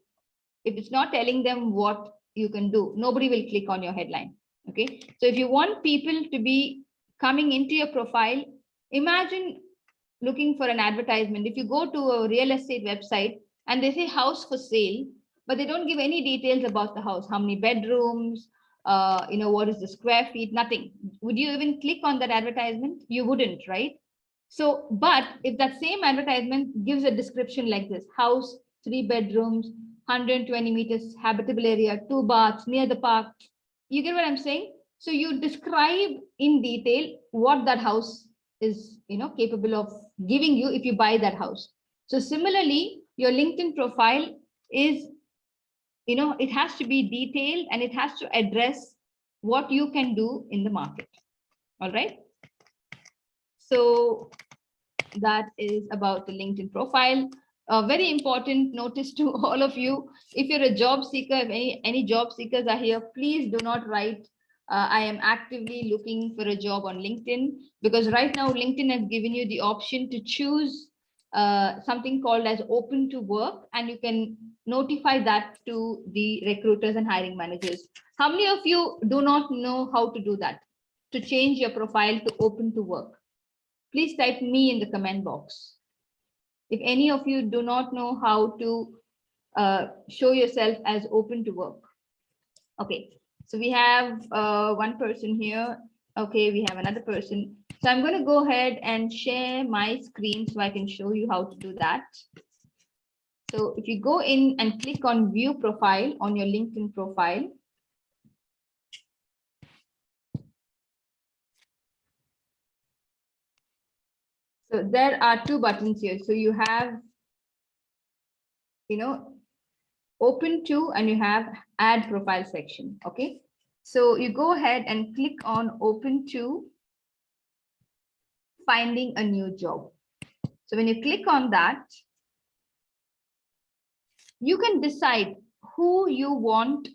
if it's not telling them what you can do, nobody will click on your headline. Okay. So if you want people to be coming into your profile, imagine looking for an advertisement. If you go to a real estate website and they say house for sale, but they don't give any details about the house, how many bedrooms, what is the square feet, nothing. Would you even click on that advertisement? You wouldn't, right? So, but if that same advertisement gives a description like this, house, 3 bedrooms, 120 meters habitable area, 2 baths near the park, you get what I'm saying? So you describe in detail what that house is, capable of giving you if you buy that house. So similarly, your LinkedIn profile is, it has to be detailed and it has to address what you can do in the market. All right. So that is about the LinkedIn profile. A very important notice to all of you. If you're a job seeker, if any job seekers are here, please do not write I am actively looking for a job on LinkedIn, because right now LinkedIn has given you the option to choose something called as open to work, and you can notify that to the recruiters and hiring managers. How many of you do not know how to do that, to change your profile to open to work? Please type me in the comment box. If any of you do not know how to show yourself as open to work. Okay. So we have one person here. Okay, we have another person. So I'm going to go ahead and share my screen so I can show you how to do that. So if you go in and click on view profile on your LinkedIn profile. So there are 2 buttons here. So you have, open to, and you have add profile section. Okay. So you go ahead and click on open to finding a new job. So when you click on that, you can decide who you want,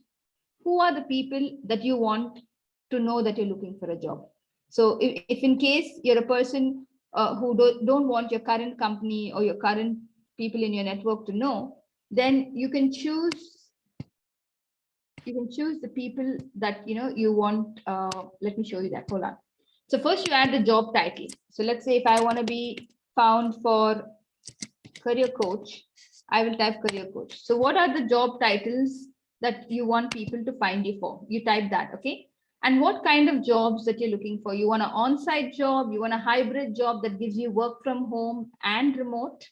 who are the people that you want to know that you're looking for a job. So if in case you're a person who don't want your current company or your current people in your network to know, then you can choose the people that you want. Let me show you that. Hold on. So first you add the job title. So let's say if I want to be found for career coach, I will type career coach. So what are the job titles that you want people to find you for? You type that. Okay. And what kind of jobs that you're looking for? You want an on-site job, you want a hybrid job that gives you work from home and remote,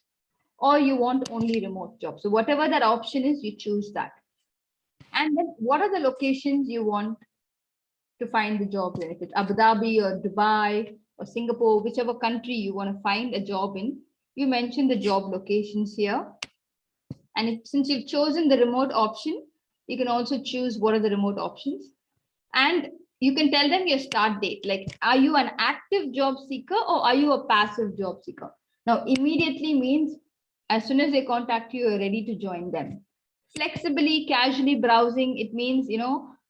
or you want only remote jobs. So whatever that option is, you choose that. And then what are the locations you want to find the job in? If it's Abu Dhabi or Dubai or Singapore, whichever country you want to find a job in, you mention the job locations here. And since you've chosen the remote option, you can also choose what are the remote options. And you can tell them your start date, like, are you an active job seeker or are you a passive job seeker? Now, immediately means as soon as they contact you, you're ready to join them. Flexibly, casually browsing, it means,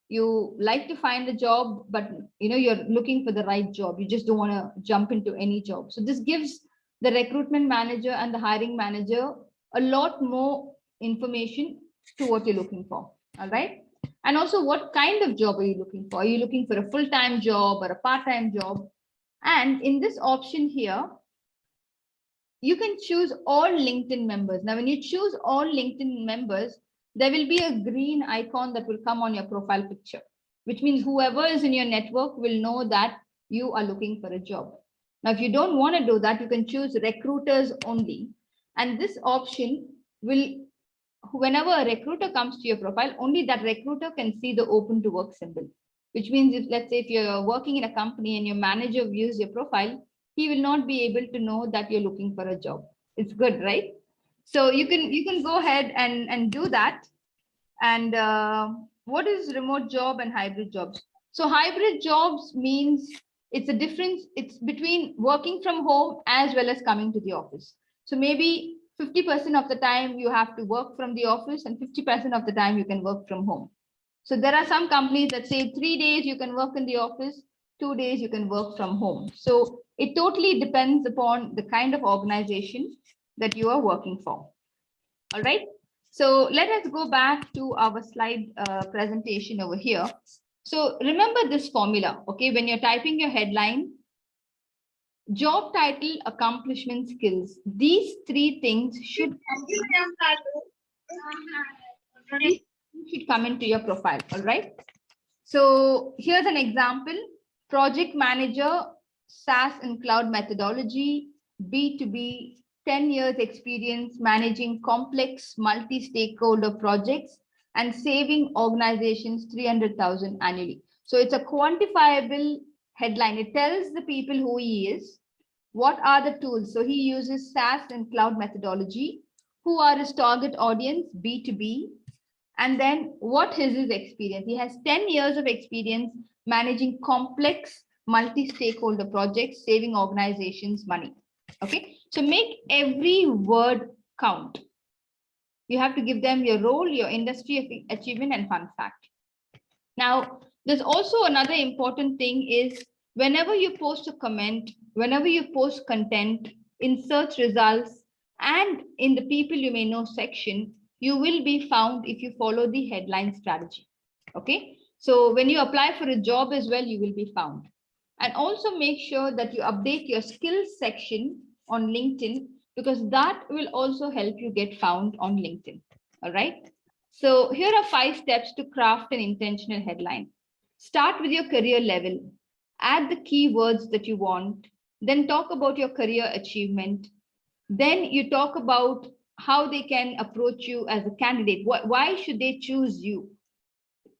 you like to find a job, but, you're looking for the right job. You just don't want to jump into any job. So this gives the recruitment manager and the hiring manager a lot more information to what you're looking for. All right. And also, what kind of job are you looking for? Are you looking for a full-time job or a part-time job? And in this option here, you can choose all LinkedIn members. Now, when you choose all LinkedIn members, there will be a green icon that will come on your profile picture, which means whoever is in your network will know that you are looking for a job. Now, if you don't want to do that, you can choose recruiters only. And this option will, whenever a recruiter comes to your profile, only that recruiter can see the open to work symbol, which means if, let's say, if you're working in a company and your manager views your profile, he will not be able to know that you're looking for a job. It's good, right? So you can go ahead and do that. And what is remote job and hybrid jobs? So hybrid jobs means it's a difference. It's between working from home as well as coming to the office. So maybe 50% of the time you have to work from the office and 50% of the time you can work from home. So there are some companies that say 3 days you can work in the office, 2 days you can work from home. So it totally depends upon the kind of organization that you are working for. All right. So let us go back to our slide presentation over here. So remember this formula, okay? When you're typing your headline, job title, accomplishment, skills, these three things should come into your profile, all right? So here's an example: project manager, SaaS and cloud methodology, B2B, 10 years experience managing complex multi-stakeholder projects and saving organizations 300,000 annually. So it's a quantifiable headline. It tells the people who he is, what are the tools. So he uses SaaS and cloud methodology, who are his target audience, B2B, and then what is his experience. He has 10 years of experience managing complex multi-stakeholder projects, saving organizations money. Okay, so make every word count. You have to give them your role, your industry achievement, and fun fact. Now, there's also another important thing is whenever you post a comment, whenever you post content in search results and in the people you may know section, you will be found if you follow the headline strategy. Okay, so when you apply for a job as well, you will be found. And also make sure that you update your skills section on LinkedIn, because that will also help you get found on LinkedIn. All right. So here are 5 steps to craft an intentional headline. Start with your career level, add the keywords that you want, then talk about your career achievement. Then you talk about how they can approach you as a candidate. Why should they choose you?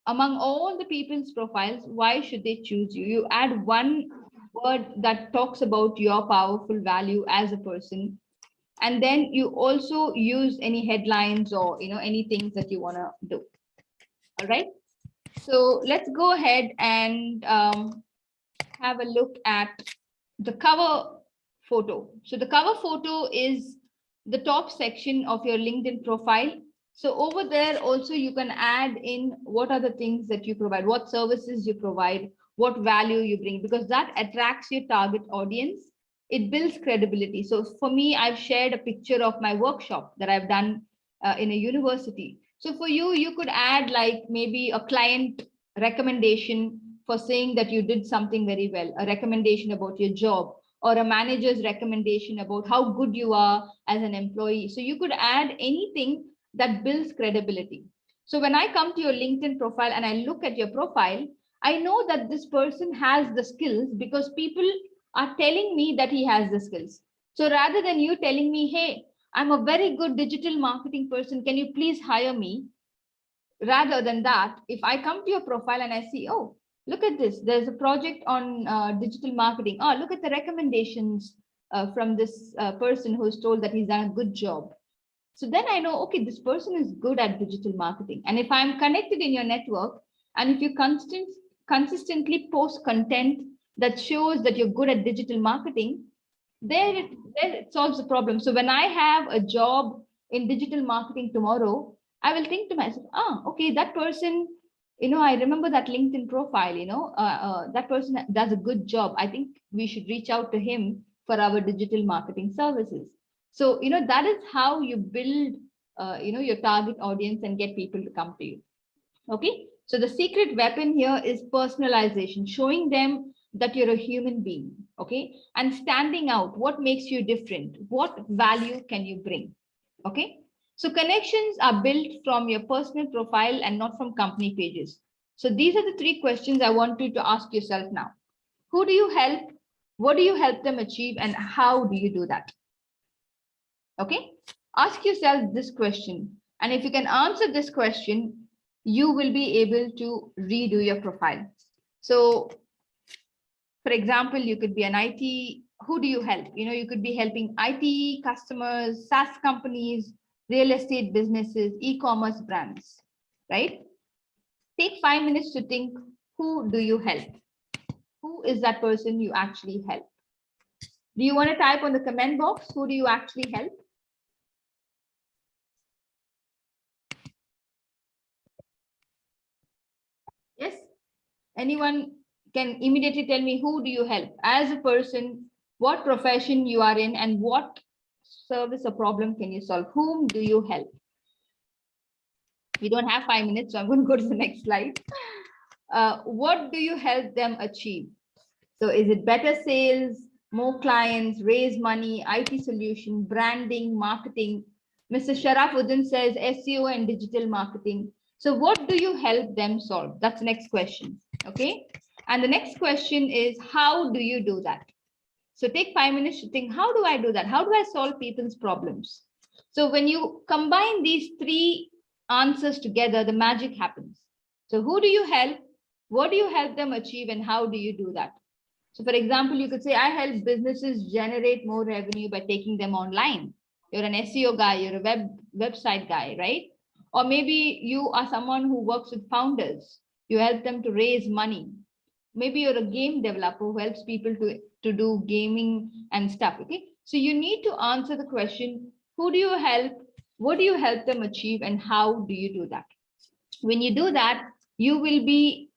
Among all the people's profiles, why should they choose you? You add one word that talks about your powerful value as a person. And then you also use any headlines or any things that you want to do. All right. So let's go ahead and have a look at the cover photo. So the cover photo is the top section of your LinkedIn profile. So over there also you can add in what are the things that you provide, what services you provide, what value you bring, because that attracts your target audience. It builds credibility. So for me, I've shared a picture of my workshop that I've done in a university. So for you, you could add like maybe a client recommendation for saying that you did something very well, a recommendation about your job, or a manager's recommendation about how good you are as an employee. So you could add anything that builds credibility. So when I come to your LinkedIn profile and I look at your profile, I know that this person has the skills because people are telling me that he has the skills. So rather than you telling me, hey, I'm a very good digital marketing person, can you please hire me? Rather than that, if I come to your profile and I see, oh, look at this, there's a project on digital marketing. Oh, look at the recommendations from this person who's told that he's done a good job. So then I know, okay, this person is good at digital marketing. And if I'm connected in your network, and if you consistently post content that shows that you're good at digital marketing, there it solves the problem. So when I have a job in digital marketing tomorrow, I will think to myself, okay, that person, I remember that LinkedIn profile, that person does a good job. I think we should reach out to him for our digital marketing services. So, that is how you build, your target audience and get people to come to you. Okay. So the secret weapon here is personalization, showing them that you're a human being, okay? And standing out, what makes you different? What value can you bring, okay? So connections are built from your personal profile and not from company pages. So these are the 3 questions I want you to ask yourself now. Who do you help? What do you help them achieve? And how do you do that? Okay, ask yourself this question. And if you can answer this question, you will be able to redo your profile. So, for example, you could be an IT. Who do you help? You know, you could be helping IT customers, SaaS companies, real estate businesses, e-commerce brands, right? Take 5 minutes to think, who do you help? Who is that person you actually help? Do you want to type on the comment box? Who do you actually help? Yes. Anyone can immediately tell me, who do you help as a person, what profession you are in, and what service or problem can you solve? Whom do you help? We don't have 5 minutes, so I'm going to go to the next slide. What do you help them achieve? So is it better sales, more clients, raise money, IT solution, branding, marketing? Mr. Sharafuddin says SEO and digital marketing. So what do you help them solve? That's the next question. Okay. And the next question is, how do you do that? So take 5 minutes to think, how do I do that? How do I solve people's problems? So when you combine these 3 answers together, the magic happens. So who do you help? What do you help them achieve? And how do you do that? So for example, you could say, I help businesses generate more revenue by taking them online. You're an SEO guy, you're a website guy, right? Or maybe you are someone who works with founders. You help them to raise money. Maybe you're a game developer who helps people to do gaming and stuff, okay? So you need to answer the question, who do you help? What do you help them achieve? And how do you do that? When you do that, you will be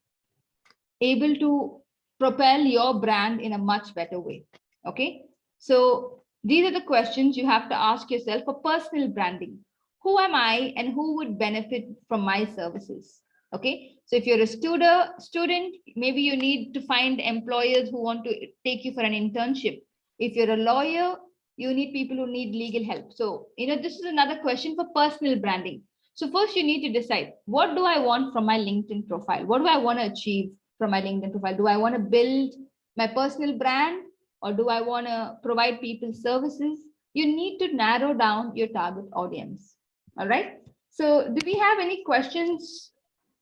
able to propel your brand in a much better way. Okay, so these are the questions you have to ask yourself for personal branding. Who am I and who would benefit from my services? Okay, so if you're a student, maybe you need to find employers who want to take you for an internship. If you're a lawyer, you need people who need legal help. So, you know, this is another question for personal branding. So first you need to decide, what do I want from my LinkedIn profile? What do I want to achieve from my LinkedIn profile? Do I want to build my personal brand, or do I want to provide people services? You need to narrow down your target audience. All right. So do we have any questions?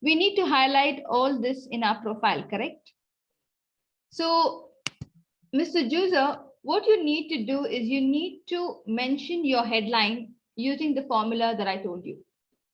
We need to highlight all this in our profile, correct? So Mr. Juzer, what you need to do is you need to mention your headline using the formula that I told you.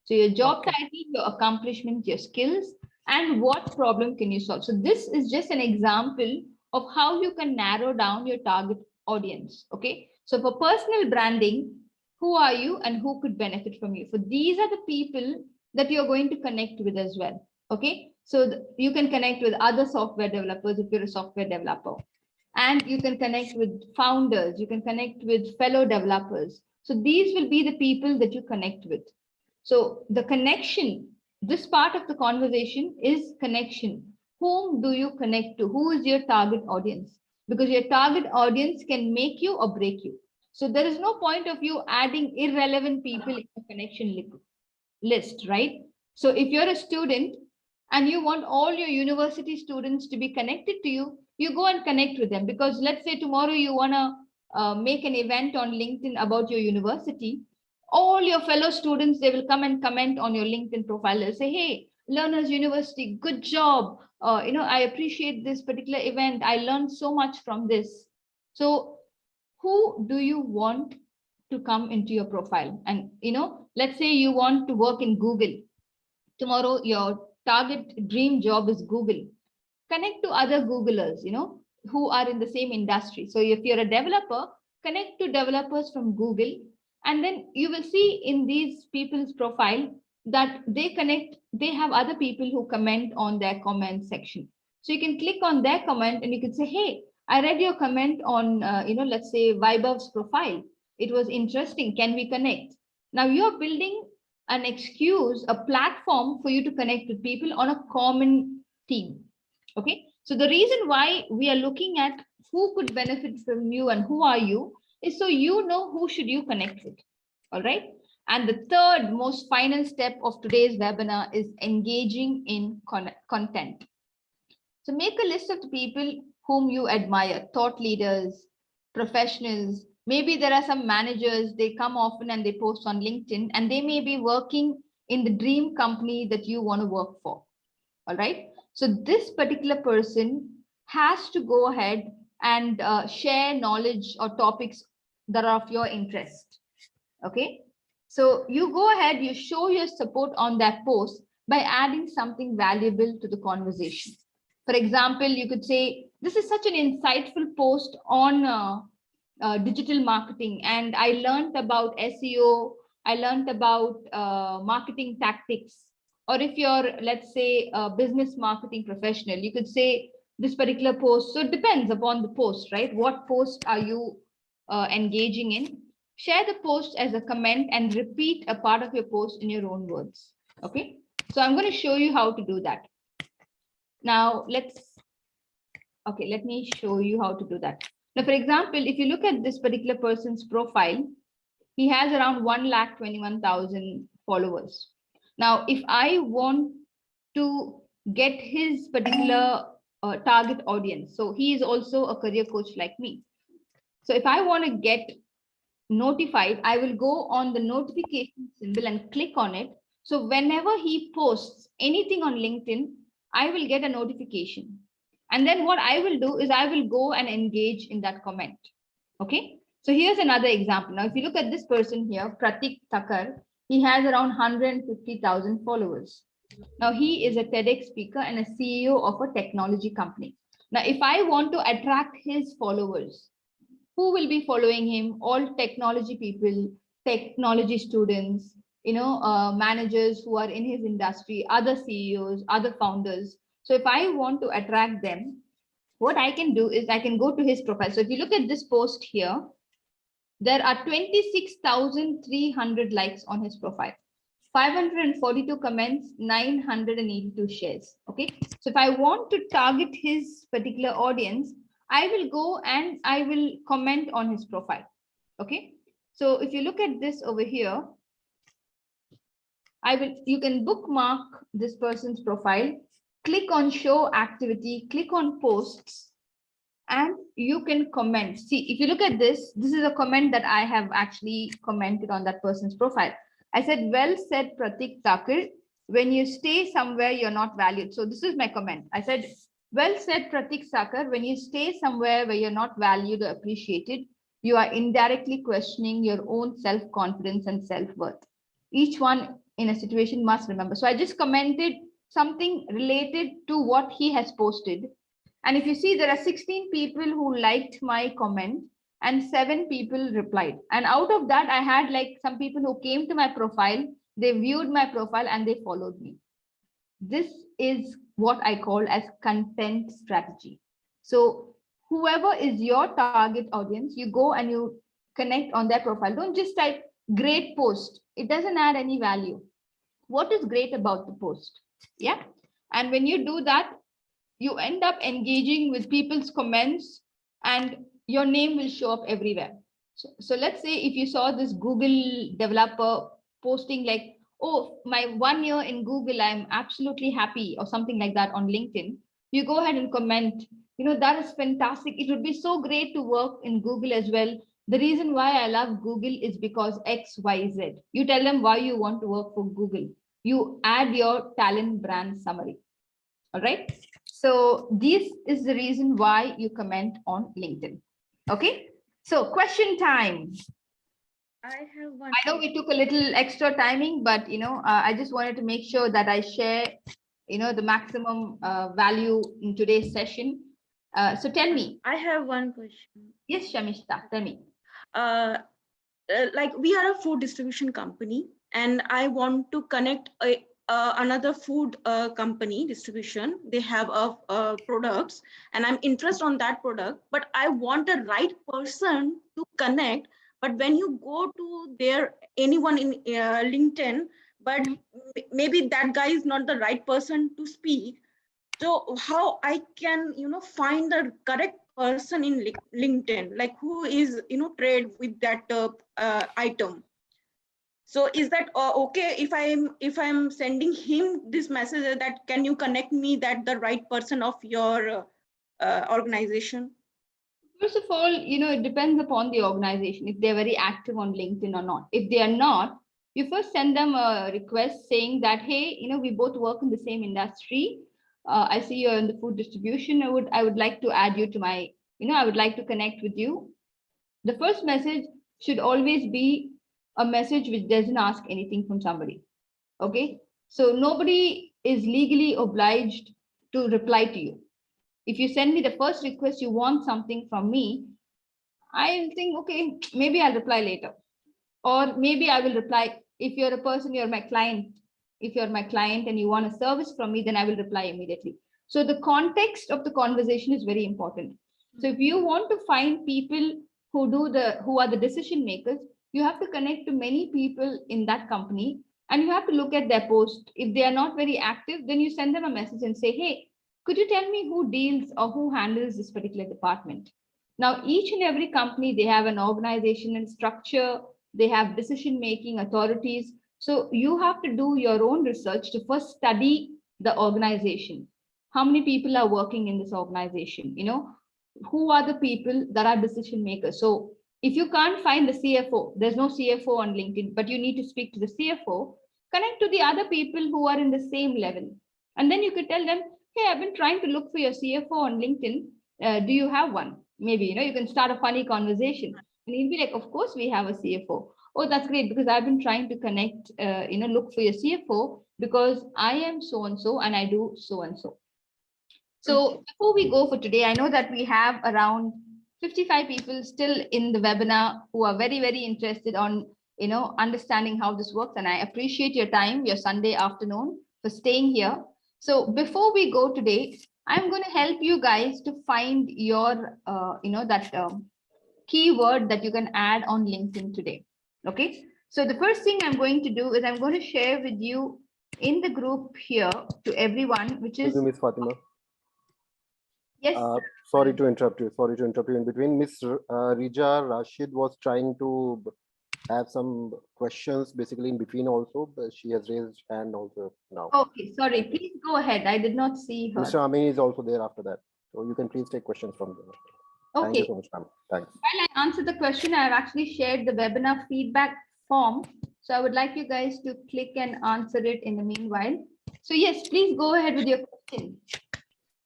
So your job title, your accomplishments, your skills, and what problem can you solve? So this is just an example of how you can narrow down your target audience. Okay. So for personal branding, who are you and who could benefit from you? So these are the people that you're going to connect with as well. Okay. So you can connect with other software developers if you're a software developer, and you can connect with founders. You can connect with fellow developers. So these will be the people that you connect with. So the connection, this part of the conversation is connection. Whom do you connect to? Who is your target audience? Because your target audience can make you or break you. So there is no point of you adding irrelevant people in your connection list, right? So if you're a student and you want all your university students to be connected to you, you go and connect with them. Because let's say tomorrow you want to make an event on LinkedIn about your university. All your fellow students, they will come and comment on your LinkedIn profile. They'll say, hey, Learners University, good job. You know, I appreciate this particular event. I learned so much from this. So who do you want to come into your profile? And, you know, let's say you want to work in Google. Tomorrow, your target dream job is Google. Connect to other Googlers, you know, who are in the same industry. So if you're a developer, connect to developers from Google. And then you will see in these people's profile that they connect, they have other people who comment on their comment section. So you can click on their comment and you can say, hey, I read your comment on, you know, let's say Vaibhav's profile. It was interesting. Can we connect? Now you're building an excuse, a platform for you to connect with people on a common theme. Okay. So the reason why we are looking at who could benefit from you and who are you is so you know who should you connect with. All right. And the third most final step of today's webinar is engaging in content. So make a list of the people whom you admire, thought leaders, professionals. Maybe there are some managers, they come often and they post on LinkedIn, and they may be working in the dream company that you want to work for. All right. So this particular person has to go ahead and share knowledge or topics that are of your interest. Okay. So you go ahead, you show your support on that post by adding something valuable to the conversation. For example, you could say, this is such an insightful post on digital marketing, and I learned about SEO, I learned about marketing tactics. Or if you're, let's say, a business marketing professional, you could say this particular post. So it depends upon the post, right? What post are you engaging in? Share the post as a comment and repeat a part of your post in your own words. Okay, so I'm going to show you how to do that. Now let me show you how to do that. Now, for example, if you look at this particular person's profile, he has around 1,21,000 followers. Now, if I want to get his particular target audience, so he is also a career coach like me. So if I want to get notified, I will go on the notification symbol and click on it. So whenever he posts anything on LinkedIn, I will get a notification. And then what I will do is I will go and engage in that comment. Okay. So here's another example. Now, if you look at this person here, Pratik Thakkar, he has around 150,000 followers. Now, he is a TEDx speaker and a CEO of a technology company. Now, if I want to attract his followers, who will be following him? All technology people, technology students, managers who are in his industry, other CEOs, other founders. So if I want to attract them, what I can do is I can go to his profile. So if you look at this post here, there are 26,300 likes on his profile, 542 comments, 982 shares. Okay. So if I want to target his particular audience, I will go and I will comment on his profile. Okay. So if you look at this over here, you can bookmark this person's profile, click on show activity, click on posts, and you can comment. See, if you look at this, this is a comment that I have actually commented on that person's profile. I said, well said, Pratik Thakkar, when you stay somewhere, you're not valued. So this is my comment. I said, well said, Pratik Thakkar, when you stay somewhere where you're not valued or appreciated, you are indirectly questioning your own self-confidence and self-worth. Each one in a situation must remember. So I just commented something related to what he has posted. And if you see, there are 16 people who liked my comment and 7 people replied. And out of that, I had like some people who came to my profile, they viewed my profile and they followed me. This is what I call as content strategy. So whoever is your target audience, you go and you connect on their profile. Don't just type great post. It doesn't add any value. What is great about the post? Yeah. And when you do that, you end up engaging with people's comments and your name will show up everywhere. So let's say if you saw this Google developer posting like, oh, my 1 year in Google, I'm absolutely happy, or something like that on LinkedIn, you go ahead and comment, that is fantastic. It would be so great to work in Google as well. The reason why I love Google is because X, Y, Z. You tell them why you want to work for Google. You add your talent brand summary. All right. So this is the reason why you comment on LinkedIn. Okay. So question time. I have one. I know we took a little extra timing, but I just wanted to make sure that I share, the maximum value in today's session. So tell me. I have one question. Yes, Shamishta, tell me. Like we are a food distribution company, and I want to connect another food company distribution. They have products, and I'm interested on that product, but I want a right person to connect. But when you go to anyone in LinkedIn, but maybe that guy is not the right person to speak. So how I can, find the correct person in LinkedIn, like who is, trade with that item. So is that okay if I'm sending him this message that can you connect me that the right person of your organization? First of all, it depends upon the organization, if they're very active on LinkedIn or not. If they are not, you first send them a request saying that, hey, we both work in the same industry. I see you're in the food distribution. I would like to add you to my, I would like to connect with you. The first message should always be a message which doesn't ask anything from somebody. Okay. So nobody is legally obliged to reply to you. If you send me the first request, you want something from me, I'll think, okay, maybe I'll reply later. Or maybe I will reply. If you're a person, you're my client. If you're my client and you want a service from me, then I will reply immediately. So the context of the conversation is very important. So if you want to find people who are the decision makers, you have to connect to many people in that company and you have to look at their post. If they are not very active, then you send them a message and say, hey, could you tell me who deals or who handles this particular department? Now, each and every company, they have an organizational structure, they have decision-making authorities. So you have to do your own research to first study the organization. How many people are working in this organization? Who are the people that are decision makers? So if you can't find the CFO, there's no CFO on LinkedIn, but you need to speak to the CFO, connect to the other people who are in the same level. And then you could tell them, hey, I've been trying to look for your CFO on LinkedIn. Do you have one? Maybe, you can start a funny conversation. And he'll be like, of course, we have a CFO. Oh, that's great, because I've been trying to connect, look for your CFO because I am so-and-so and I do so-and-so. So before we go for today, I know that we have around 55 people still in the webinar who are very, very interested on, understanding how this works. And I appreciate your time, your Sunday afternoon, for staying here. So before we go today, I'm going to help you guys to find your, keyword that you can add on LinkedIn today. Okay. So the first thing I'm going to do is I'm going to share with you in the group here to everyone, which is Miss Fatima. yes. Sorry to interrupt you. Sorry to interrupt you in between. Miss Rija Rashid was trying to have some questions basically in between also, but she has raised hand also now. Okay, sorry. Please go ahead. I did not see her. Mr. Amin is also there after that. So you can please take questions from there. Okay. Thank you so much, ma'am. Thanks. While I answer the question, I have actually shared the webinar feedback form. So I would like you guys to click and answer it in the meanwhile. So yes, please go ahead with your question.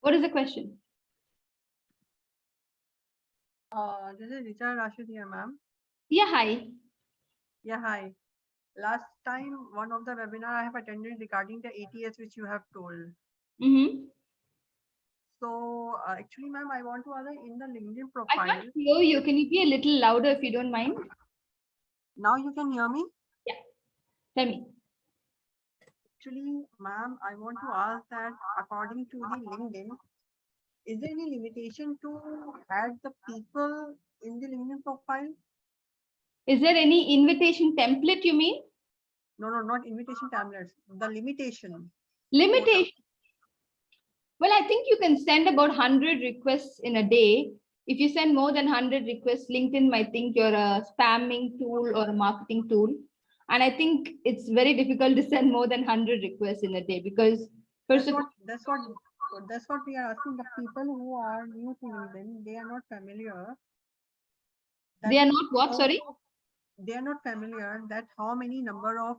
What is the question? This is Richa Rashid here, ma'am. Yeah, hi. Yeah, hi. Last time, one of the webinar I have attended regarding the ATS, which you have told. Mm-hmm. So actually, ma'am, I want to ask in the LinkedIn I profile. can't hear you. Can you be a little louder if you don't mind? Now you can hear me? Yeah. Tell me. Actually, ma'am, I want to ask that according to the LinkedIn, is there any limitation to add the people in the LinkedIn profile? Is there any invitation template you mean? No, not invitation tablets. The limitation. Limitation. Well, I think you can send about 100 requests in a day. If you send more than 100 requests, LinkedIn might think you're a spamming tool or a marketing tool. And I think it's very difficult to send more than 100 requests in a day because first of all, that's what we are asking. The people who are new to LinkedIn, they are not familiar. They are not what, sorry? They are not familiar that how many number of,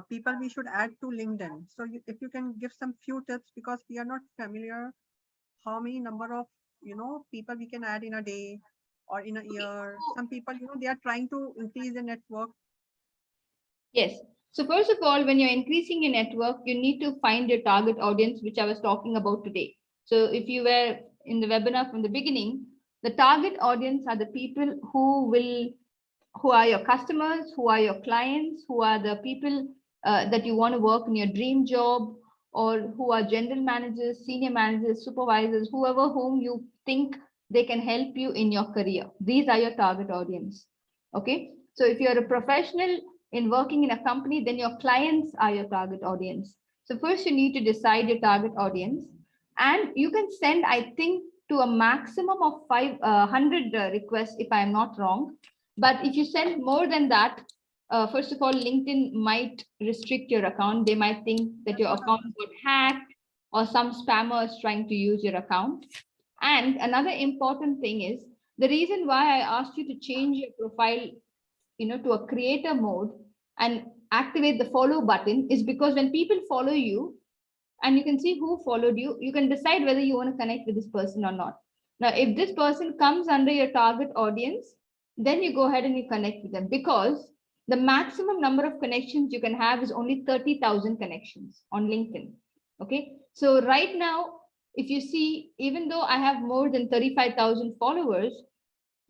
people we should add to LinkedIn. So if you can give some few tips, because we are not familiar how many number of, people we can add in a day or in a year. Some people, they are trying to increase the network. Yes. So first of all, when you're increasing your network, you need to find your target audience, which I was talking about today. So if you were in the webinar from the beginning, the target audience are the people who are your customers, who are your clients, who are the people that you want to work in your dream job, or who are general managers, senior managers, supervisors, whoever whom you think they can help you in your career. These are your target audience. Okay. So if you're a professional in working in a company, then your clients are your target audience. So first you need to decide your target audience, and you can send, I think, to a maximum of 500 requests, if I'm not wrong. But if you send more than that, first of all, LinkedIn might restrict your account. They might think that your account got hacked or some spammer is trying to use your account. And another important thing is the reason why I asked you to change your profile, to a creator mode and activate the follow button is because when people follow you and you can see who followed you, you can decide whether you want to connect with this person or not. Now, if this person comes under your target audience, then you go ahead and you connect with them, because the maximum number of connections you can have is only 30,000 connections on LinkedIn. Okay. So right now, if you see, even though I have more than 35,000 followers,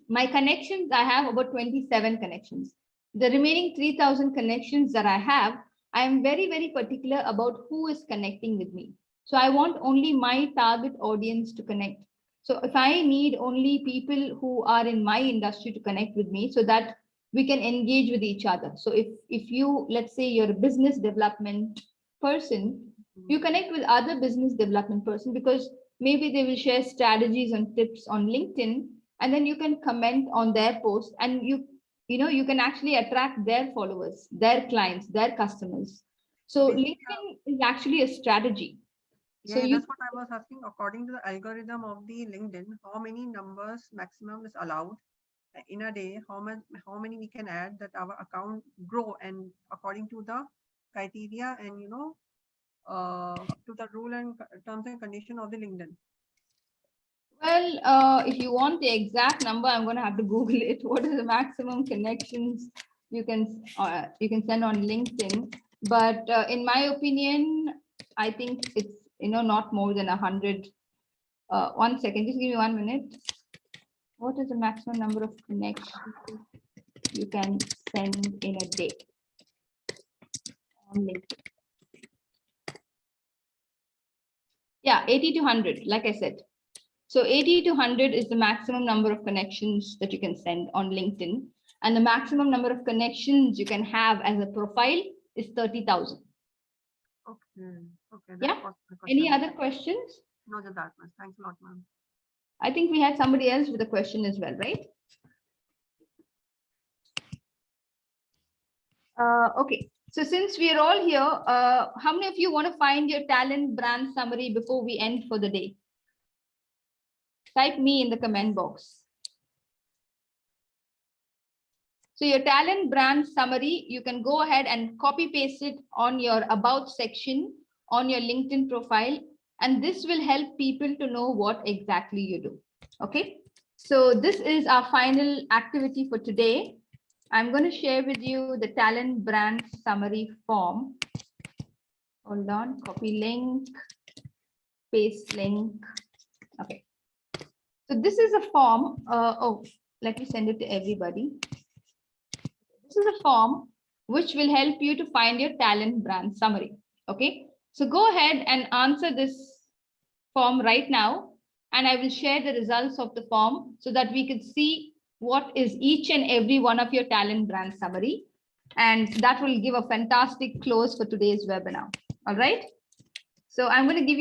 my connections, I have about 27 connections. The remaining 3,000 connections that I have, I am very, very particular about who is connecting with me. So I want only my target audience to connect. So if I need only people who are in my industry to connect with me so that we can engage with each other. So if you, let's say you're a business development person, you connect with other business development person because maybe they will share strategies and tips on LinkedIn, and then you can comment on their post, and you can actually attract their followers, their clients, their customers. So LinkedIn is actually a strategy. Yeah, So that's what I was asking. According to the algorithm of the LinkedIn, how many numbers maximum is allowed in a day? How many we can add that our account grow, and according to the criteria and to the rule and terms and condition of the LinkedIn. Well, if you want the exact number, I'm going to have to Google it. What is the maximum connections you can send on LinkedIn? But in my opinion, I think it's not more than 100. 1 second, just give me 1 minute. What is the maximum number of connections you can send in a day on LinkedIn? Yeah, 80 to 100, like I said. So 80 to 100 is the maximum number of connections that you can send on LinkedIn. And the maximum number of connections you can have as a profile is 30,000. Okay. Okay. Yeah. Any other questions? No, just that much. Thanks a lot, ma'am. I think we had somebody else with a question as well, right? Okay. So since we are all here, how many of you want to find your talent brand summary before we end for the day? Type me in the comment box. So your talent brand summary, you can go ahead and copy paste it on your about section on your LinkedIn profile, and this will help people to know what exactly you do. Okay. So this is our final activity for today. I'm going to share with you the talent brand summary form. Hold on, copy link, paste link. Okay. So this is a form. Let me send it to everybody. This is a form which will help you to find your talent brand summary. Okay. So go ahead and answer this form right now, and I will share the results of the form so that we could see what is each and every one of your talent brand summary. And that will give a fantastic close for today's webinar. All right. So I'm going to give you